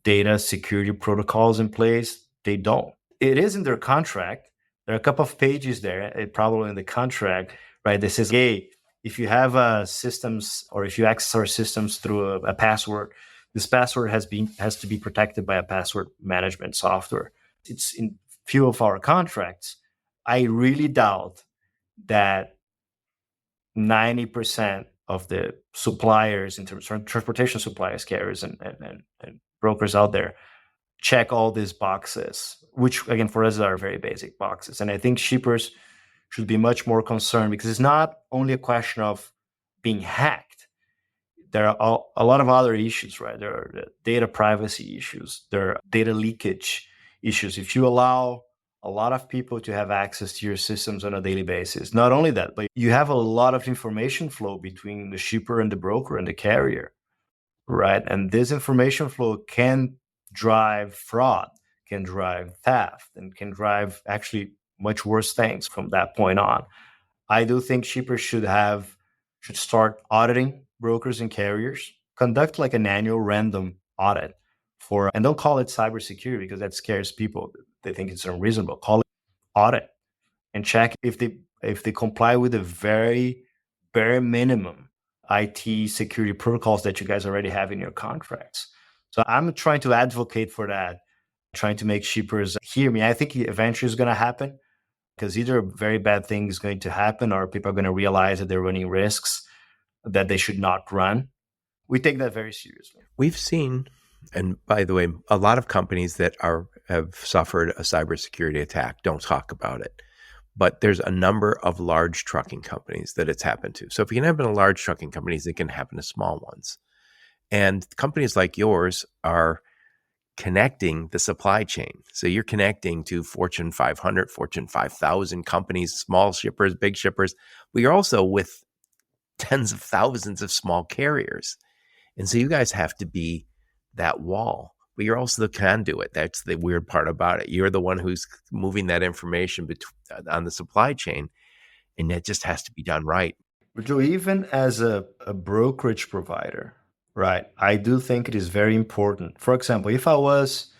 data security protocols in place? They don't. It is in their contract. There are a couple of pages there, probably in the contract, right? That says, hey, if you have systems, or if you access our systems through a password, this password has to be protected by a password management software. It's in few of our contracts. I really doubt that 90% of the suppliers, in terms of transportation suppliers, carriers, and brokers out there, check all these boxes, which again for us are very basic boxes. And I think shippers should be much more concerned, because it's not only a question of being hacked. There are a lot of other issues, right? There are the data privacy issues. There are data leakage issues. If you allow a lot of people to have access to your systems on a daily basis, not only that, but you have a lot of information flow between the shipper and the broker and the carrier, right? And this information flow can drive fraud, can drive theft, and can drive actually much worse things from that point on. I do think shippers should start auditing brokers and carriers, conduct like an annual random audit and don't call it cybersecurity, because that scares people. They think it's unreasonable. Call it audit and check if they comply with the very bare minimum IT security protocols that you guys already have in your contracts. So I'm trying to advocate for that, trying to make shippers hear me. I think eventually it's going to happen, because either a very bad thing is going to happen, or people are going to realize that they're running risks that they should not run. We take that very seriously. We've seen, and by the way, a lot of companies that have suffered a cybersecurity attack don't talk about it. But there's a number of large trucking companies that it's happened to. So if it can happen to large trucking companies, it can happen to small ones. And companies like yours are connecting the supply chain. So you're connecting to Fortune 500, Fortune 5,000 companies, small shippers, big shippers. But you're also with tens of thousands of small carriers. And so you guys have to be that wall, but you're also the conduit. That's the weird part about it. You're the one who's moving that information on the supply chain, and it just has to be done right. But Joe, even as a brokerage provider, right, I do think it is very important. For example, if I was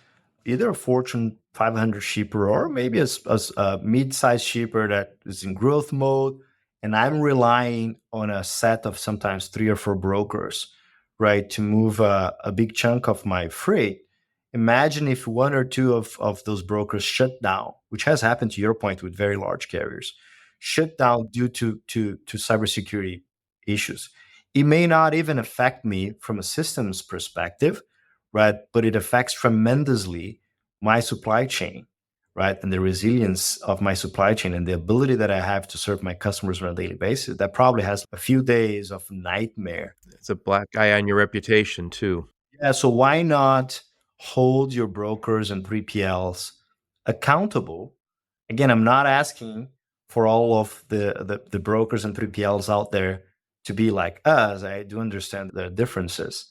either a Fortune 500 shipper, or maybe a mid-sized shipper that is in growth mode, and I'm relying on a set of sometimes 3 or 4 brokers, right, to move a big chunk of my freight. Imagine if 1 or 2 of those brokers shut down, which has happened, to your point, with very large carriers, shut down due to cybersecurity issues. It may not even affect me from a systems perspective, right? But it affects tremendously my supply chain, right? And the resilience of my supply chain, and the ability that I have to serve my customers on a daily basis. That probably has a few days of nightmare. It's a black eye on your reputation too. Yeah, so why not hold your brokers and 3PLs accountable? Again, I'm not asking for all of the brokers and 3PLs out there to be like us. I do understand the differences.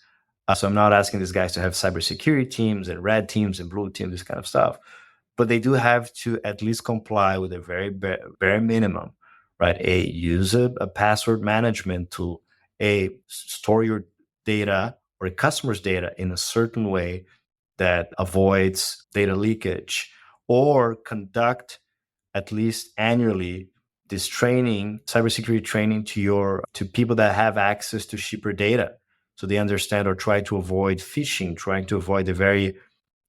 So I'm not asking these guys to have cybersecurity teams and red teams and blue teams, this kind of stuff. But they do have to at least comply with a very bare minimum, right? Use a password management tool, store your data or a customer's data in a certain way that avoids data leakage, or conduct at least annually this training, cybersecurity training to people that have access to shipper data, so they understand or try to avoid phishing, trying to avoid the very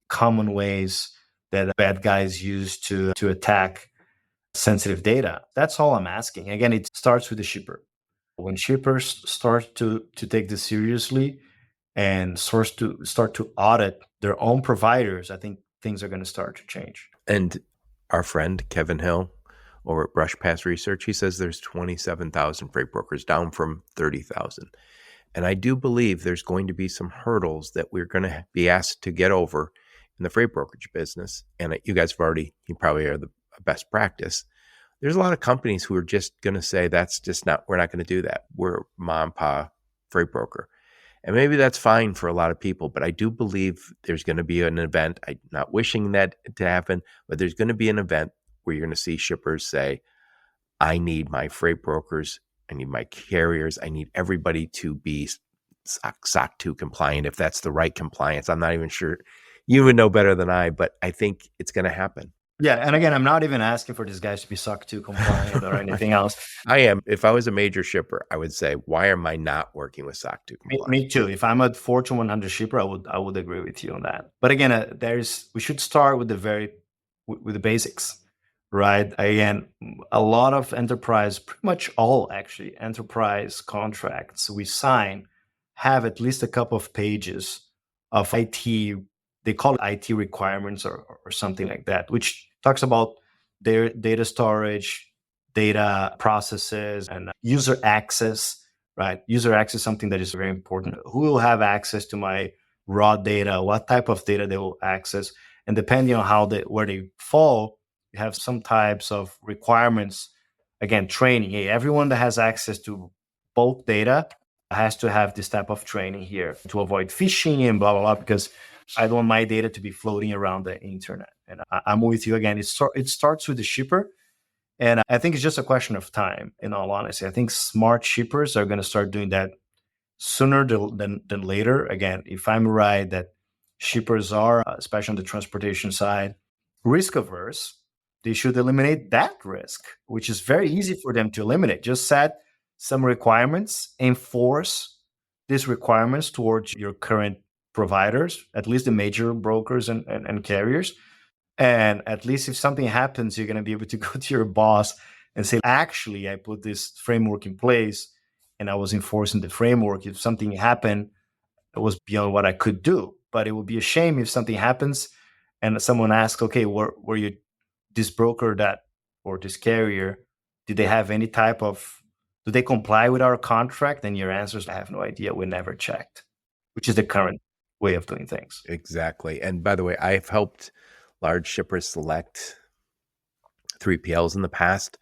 common ways that bad guys use to attack sensitive data. That's all I'm asking. Again, it starts with the shipper. When shippers start to take this seriously and start to audit their own providers, I think things are going to start to change. And our friend Kevin Hill over at Brush Pass Research, he says there's 27,000 freight brokers, down from 30,000. And I do believe there's going to be some hurdles that we're going to be asked to get over in the freight brokerage business. And you guys you probably are the best practice. There's a lot of companies who are just going to say, we're not going to do that. We're mom and pa freight broker. And maybe that's fine for a lot of people, but I do believe there's going to be an event. I'm not wishing that to happen, but there's going to be an event where you're going to see shippers say, I need my freight brokers, I need my carriers, I need everybody to be SOC 2 compliant, if that's the right compliance. I'm not even sure. You would know better than I, but I think it's going to happen. Yeah, and again, I'm not even asking for these guys to be SOC 2 compliant or anything else. I am. If I was a major shipper, I would say, why am I not working with SOC 2 compliant? Me too. If I'm a Fortune 100 shipper, I would agree with you on that. But again, we should start with the basics, right? Again, a lot of enterprise, pretty much all actually enterprise contracts we sign have at least a couple of pages of IT. They call it IT requirements or something like that, which talks about their data storage, data processes, and user access, right? User access is something that is very important. Who will have access to my raw data? What type of data they will access? And depending on where they fall, you have some types of requirements. Again, training. Hey, everyone that has access to bulk data has to have this type of training here to avoid phishing and blah, blah, blah, because I don't want my data to be floating around the internet. And I'm with you again. It starts with the shipper. And I think it's just a question of time, in all honesty. I think smart shippers are going to start doing that sooner than later. Again, if I'm right that shippers are, especially on the transportation side, risk averse, they should eliminate that risk, which is very easy for them to eliminate. Just set some requirements, enforce these requirements towards your current providers, at least the major brokers and carriers. And at least if something happens, you're going to be able to go to your boss and say, actually, I put this framework in place and I was enforcing the framework. If something happened, it was beyond what I could do. But it would be a shame if something happens and someone asks, okay, were you this broker or this carrier, did they have any type of, do they comply with our contract? And your answer is, I have no idea. We never checked, which is the current way of doing things. Exactly. And by the way, I've helped large shippers select 3PLs in the past,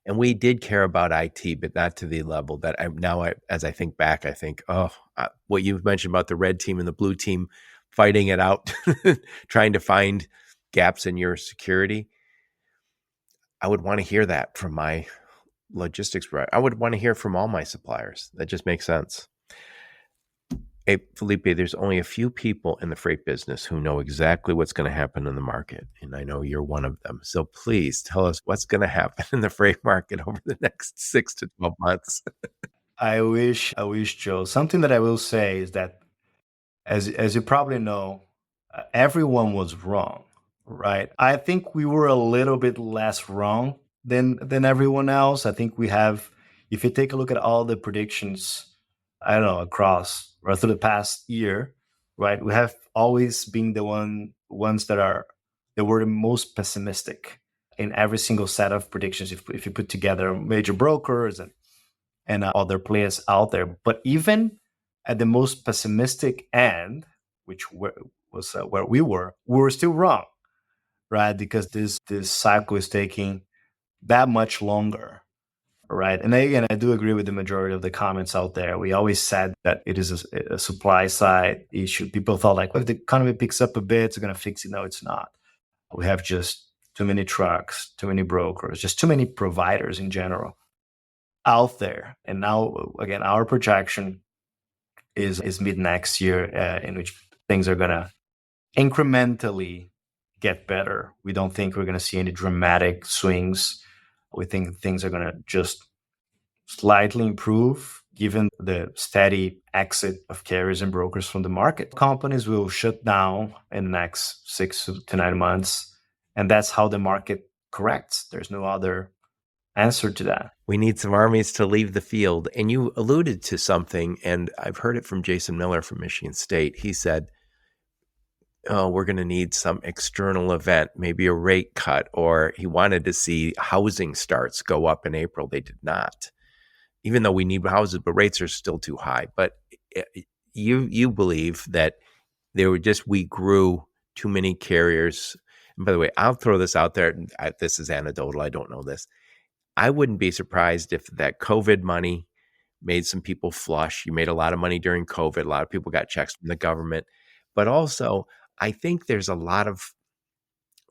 and we did care about IT, but not to the level that as I think back, I think, what you've mentioned about the red team and the blue team fighting it out, trying to find gaps in your security. I would want to hear that from my logistics provider. I would want to hear from all my suppliers. That just makes sense. Hey, Felipe, there's only a few people in the freight business who know exactly what's going to happen in the market. And I know you're one of them. So please tell us what's going to happen in the freight market over the next 6 to 12 months. I wish, Joe. Something that I will say is that, as you probably know, everyone was wrong, right? I think we were a little bit less wrong than everyone else. I think we have, if you take a look at all the predictions, I don't know, across or through the past year, right? We have always been the ones that were the most pessimistic in every single set of predictions. If you put together major brokers and other players out there, but even at the most pessimistic end, which was where we were still wrong, right? Because this cycle is taking that much longer, right? And again, I do agree with the majority of the comments out there. We always said that it is a supply side issue. People thought like, well, if the economy picks up a bit, it's going to fix it. No, it's not. We have just too many trucks, too many brokers, just too many providers in general out there. And now, again, our projection is mid next year, in which things are going to incrementally get better. We don't think we're going to see any dramatic swings. We think things are going to just slightly improve given the steady exit of carriers and brokers from the market. Companies will shut down in the next 6 to 9 months, and that's how the market corrects. There's no other answer to that. We need some armies to leave the field. And you alluded to something, and I've heard it from Jason Miller from Michigan State. He said, oh, we're going to need some external event, maybe a rate cut, or he wanted to see housing starts go up in April. They did not, even though we need houses, but rates are still too high. But you believe that we grew too many carriers. And by the way, I'll throw this out there. This is anecdotal. I don't know this. I wouldn't be surprised if that COVID money made some people flush. You made a lot of money during COVID. A lot of people got checks from the government. But also, I think there's a lot of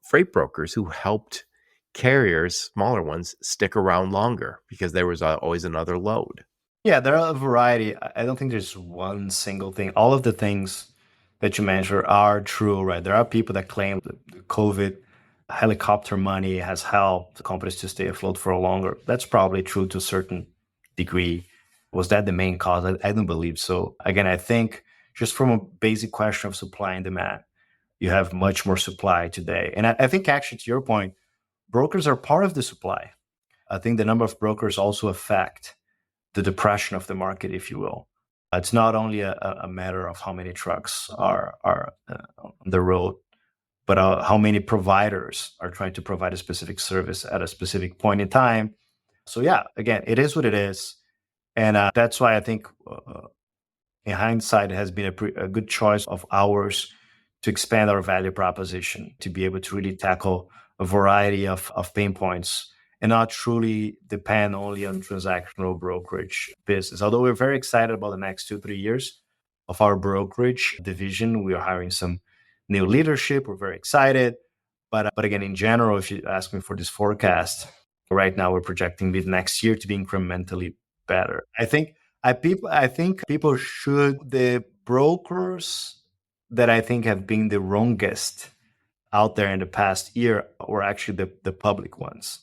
freight brokers who helped carriers, smaller ones, stick around longer because there was always another load. Yeah, there are a variety. I don't think there's one single thing. All of the things that you mentioned are true, right? There are people that claim the COVID helicopter money has helped companies to stay afloat for longer. That's probably true to a certain degree. Was that the main cause? I don't believe so. Again, I think just from a basic question of supply and demand, you have much more supply today. And I think actually to your point, brokers are part of the supply. I think the number of brokers also affect the depression of the market, if you will. It's not only a matter of how many trucks are on the road, but how many providers are trying to provide a specific service at a specific point in time. So yeah, again, it is what it is. And that's why I think in hindsight, it has been a good choice of ours to expand our value proposition, to be able to really tackle a variety of pain points and not truly depend only on transactional brokerage business. Although we're very excited about the next 2-3 years of our brokerage division, we are hiring some new leadership. We're very excited. But again, in general, if you ask me for this forecast, right now we're projecting mid next year to be incrementally better. I think people should, the brokers that I think have been the wrongest out there in the past year were actually the public ones.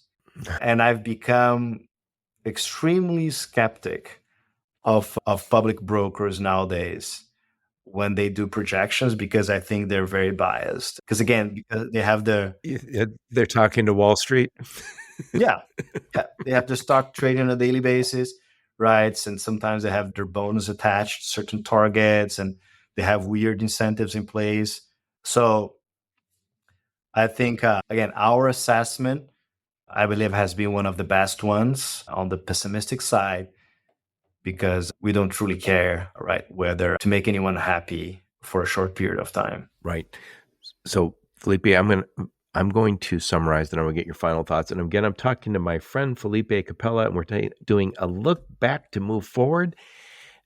And I've become extremely skeptic of public brokers nowadays when they do projections, because I think they're very biased. Because again, they have they're talking to Wall Street. yeah, they have the stock trading on a daily basis, right? And sometimes they have their bonus attached to certain targets, and they have weird incentives in place. So I think, again, our assessment, I believe, has been one of the best ones on the pessimistic side, because we don't truly care, right, whether to make anyone happy for a short period of time. Right. So, Felipe, I'm going to summarize, then I'm going to get your final thoughts. And again, I'm talking to my friend Felipe Capella, and we're doing a look back to move forward.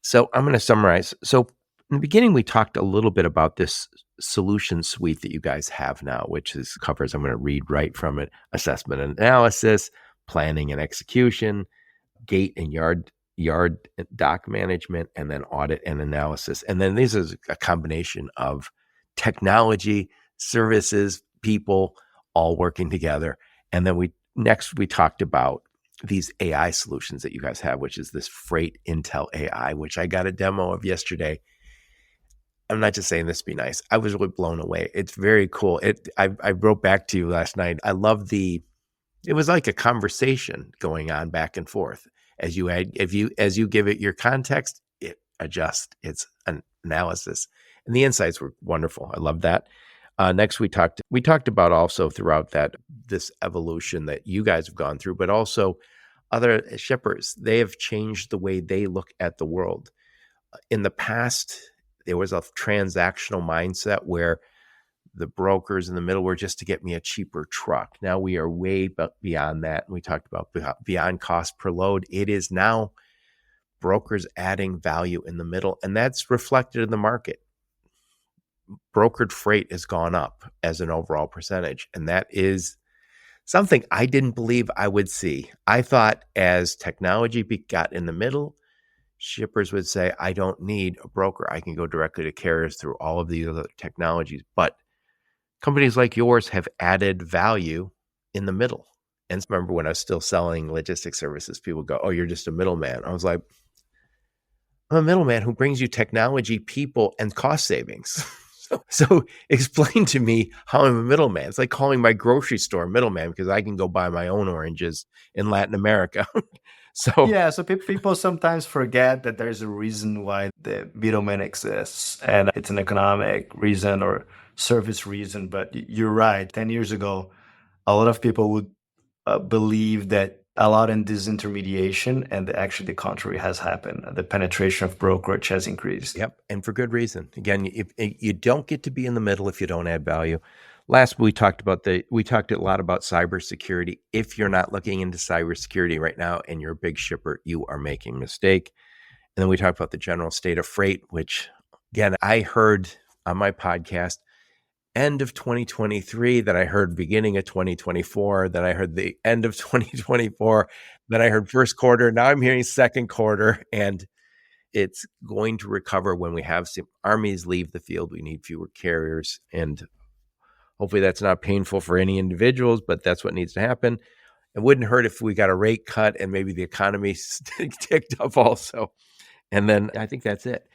So I'm going to summarize. So in the beginning, we talked a little bit about this solution suite that you guys have now, which covers, I'm going to read right from it: assessment and analysis, planning and execution, gate and yard dock management, and then audit and analysis. And then this is a combination of technology, services, people all working together. And then we talked about these AI solutions that you guys have, which is this Freight Intel AI, which I got a demo of yesterday. I'm not just saying this to be nice. I was really blown away. It's very cool. I wrote back to you last night. I love it was like a conversation going on back and forth. As you give it your context, it adjusts its analysis. And the insights were wonderful. I love that. Next, we talked about also throughout this evolution that you guys have gone through, but also other shippers. They have changed the way they look at the world. In the past, there was a transactional mindset where the brokers in the middle were just to get me a cheaper truck. Now we are way beyond that. And we talked about beyond cost per load. It is now brokers adding value in the middle, and that's reflected in the market. Brokered freight has gone up as an overall percentage, and that is something I didn't believe I would see. I thought as technology got in the middle, shippers would say, I don't need a broker. I can go directly to carriers through all of these other technologies. But companies like yours have added value in the middle. And remember when I was still selling logistics services, people go, oh, you're just a middleman. I was like, I'm a middleman who brings you technology, people, and cost savings. So explain to me how I'm a middleman. It's like calling my grocery store middleman because I can go buy my own oranges in Latin America. So people sometimes forget that there's a reason why the middleman exists, and it's an economic reason or service reason. But you're right. 10 years ago, a lot of people would believe that a lot in disintermediation, and actually the contrary has happened. The penetration of brokerage has increased. Yep, and for good reason. Again, if you don't get to be in the middle if you don't add value. Last, we talked a lot about cybersecurity. If you're not looking into cybersecurity right now and you're a big shipper, you are making a mistake. And then we talked about the general state of freight, which, again, I heard on my podcast end of 2023, that I heard beginning of 2024, then I heard the end of 2024, then I heard first quarter. Now I'm hearing second quarter, and it's going to recover when we have some armies leave the field. We need fewer carriers, and hopefully that's not painful for any individuals, but that's what needs to happen. It wouldn't hurt if we got a rate cut and maybe the economy ticked up also. And then I think that's it.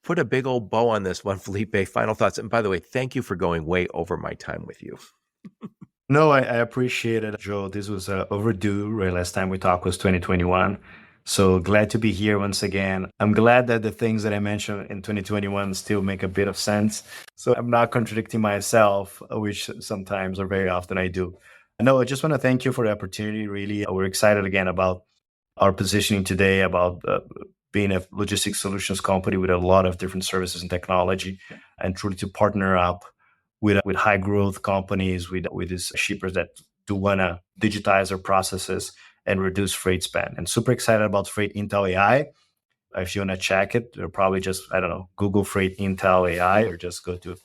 Put a big old bow on this one, Felipe. Final thoughts. And by the way, thank you for going way over my time with you. No, I appreciate it, Joe. This was overdue. Right, last time we talked was 2021. So glad to be here once again. I'm glad that the things that I mentioned in 2021 still make a bit of sense. So I'm not contradicting myself, which sometimes or very often I do. No, I just want to thank you for the opportunity. Really, we're excited again about our positioning today, about being a logistics solutions company with a lot of different services and technology, and truly to partner up with high growth companies, with these shippers that do want to digitize their processes and reduce freight spend. And super excited about Freight Intel AI. If you want to check it, or probably just, Google Freight Intel AI, or just go to,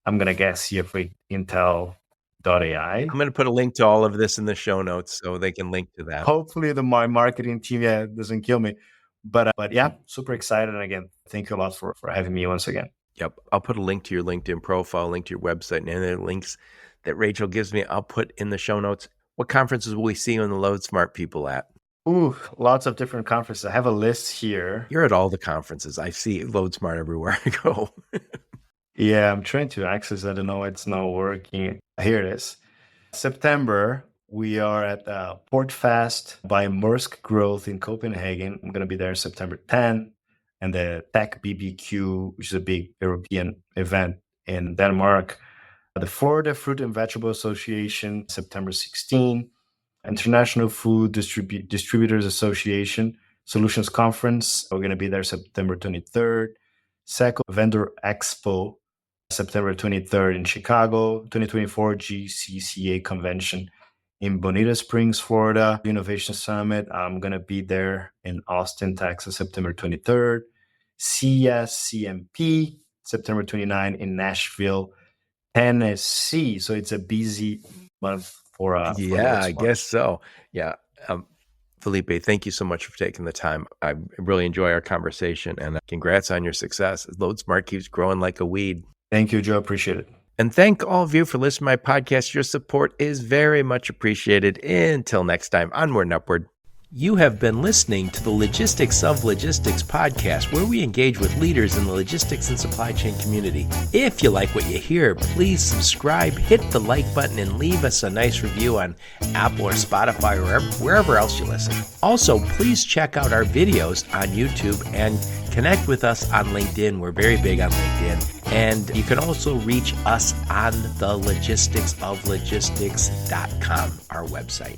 I'm going to guess here, freightintel.ai. I'm going to put a link to all of this in the show notes so they can link to that. Hopefully my marketing team doesn't kill me. But yeah, super excited. And again, thank you a lot for having me once again. Yep. I'll put a link to your LinkedIn profile, link to your website, and any links that Rachel gives me, I'll put in the show notes. What conferences will we see on the Loadsmart people at? Ooh, lots of different conferences. I have a list here. You're at all the conferences. I see Loadsmart everywhere I go. Yeah, I'm trying to access. I don't know. It's not working. Here it is. September, we are at Portfest by Maersk Growth in Copenhagen. I'm going to be there September 10th. And the Tech BBQ, which is a big European event in Denmark. The Florida Fruit and Vegetable Association, September 16th. International Food Distributors Association Solutions Conference. We're going to be there September 23rd. SECO Vendor Expo, September 23rd in Chicago. 2024 GCCA Convention in Bonita Springs, Florida. Innovation Summit. I'm going to be there in Austin, Texas, September 23rd. CSCMP, September 29th in Nashville, Tennessee. So it's a busy month for I guess so. Yeah. Felipe, thank you so much for taking the time. I really enjoy our conversation, and congrats on your success. Loadsmart keeps growing like a weed. Thank you, Joe. Appreciate it. And thank all of you for listening to my podcast. Your support is very much appreciated. Until next time, onward and upward. You have been listening to the Logistics of Logistics podcast, where we engage with leaders in the logistics and supply chain community. If you like what you hear, please subscribe, hit the like button, and leave us a nice review on Apple or Spotify or wherever else you listen. Also, please check out our videos on YouTube and connect with us on LinkedIn. We're very big on LinkedIn. And you can also reach us on the logisticsoflogistics.com, our website.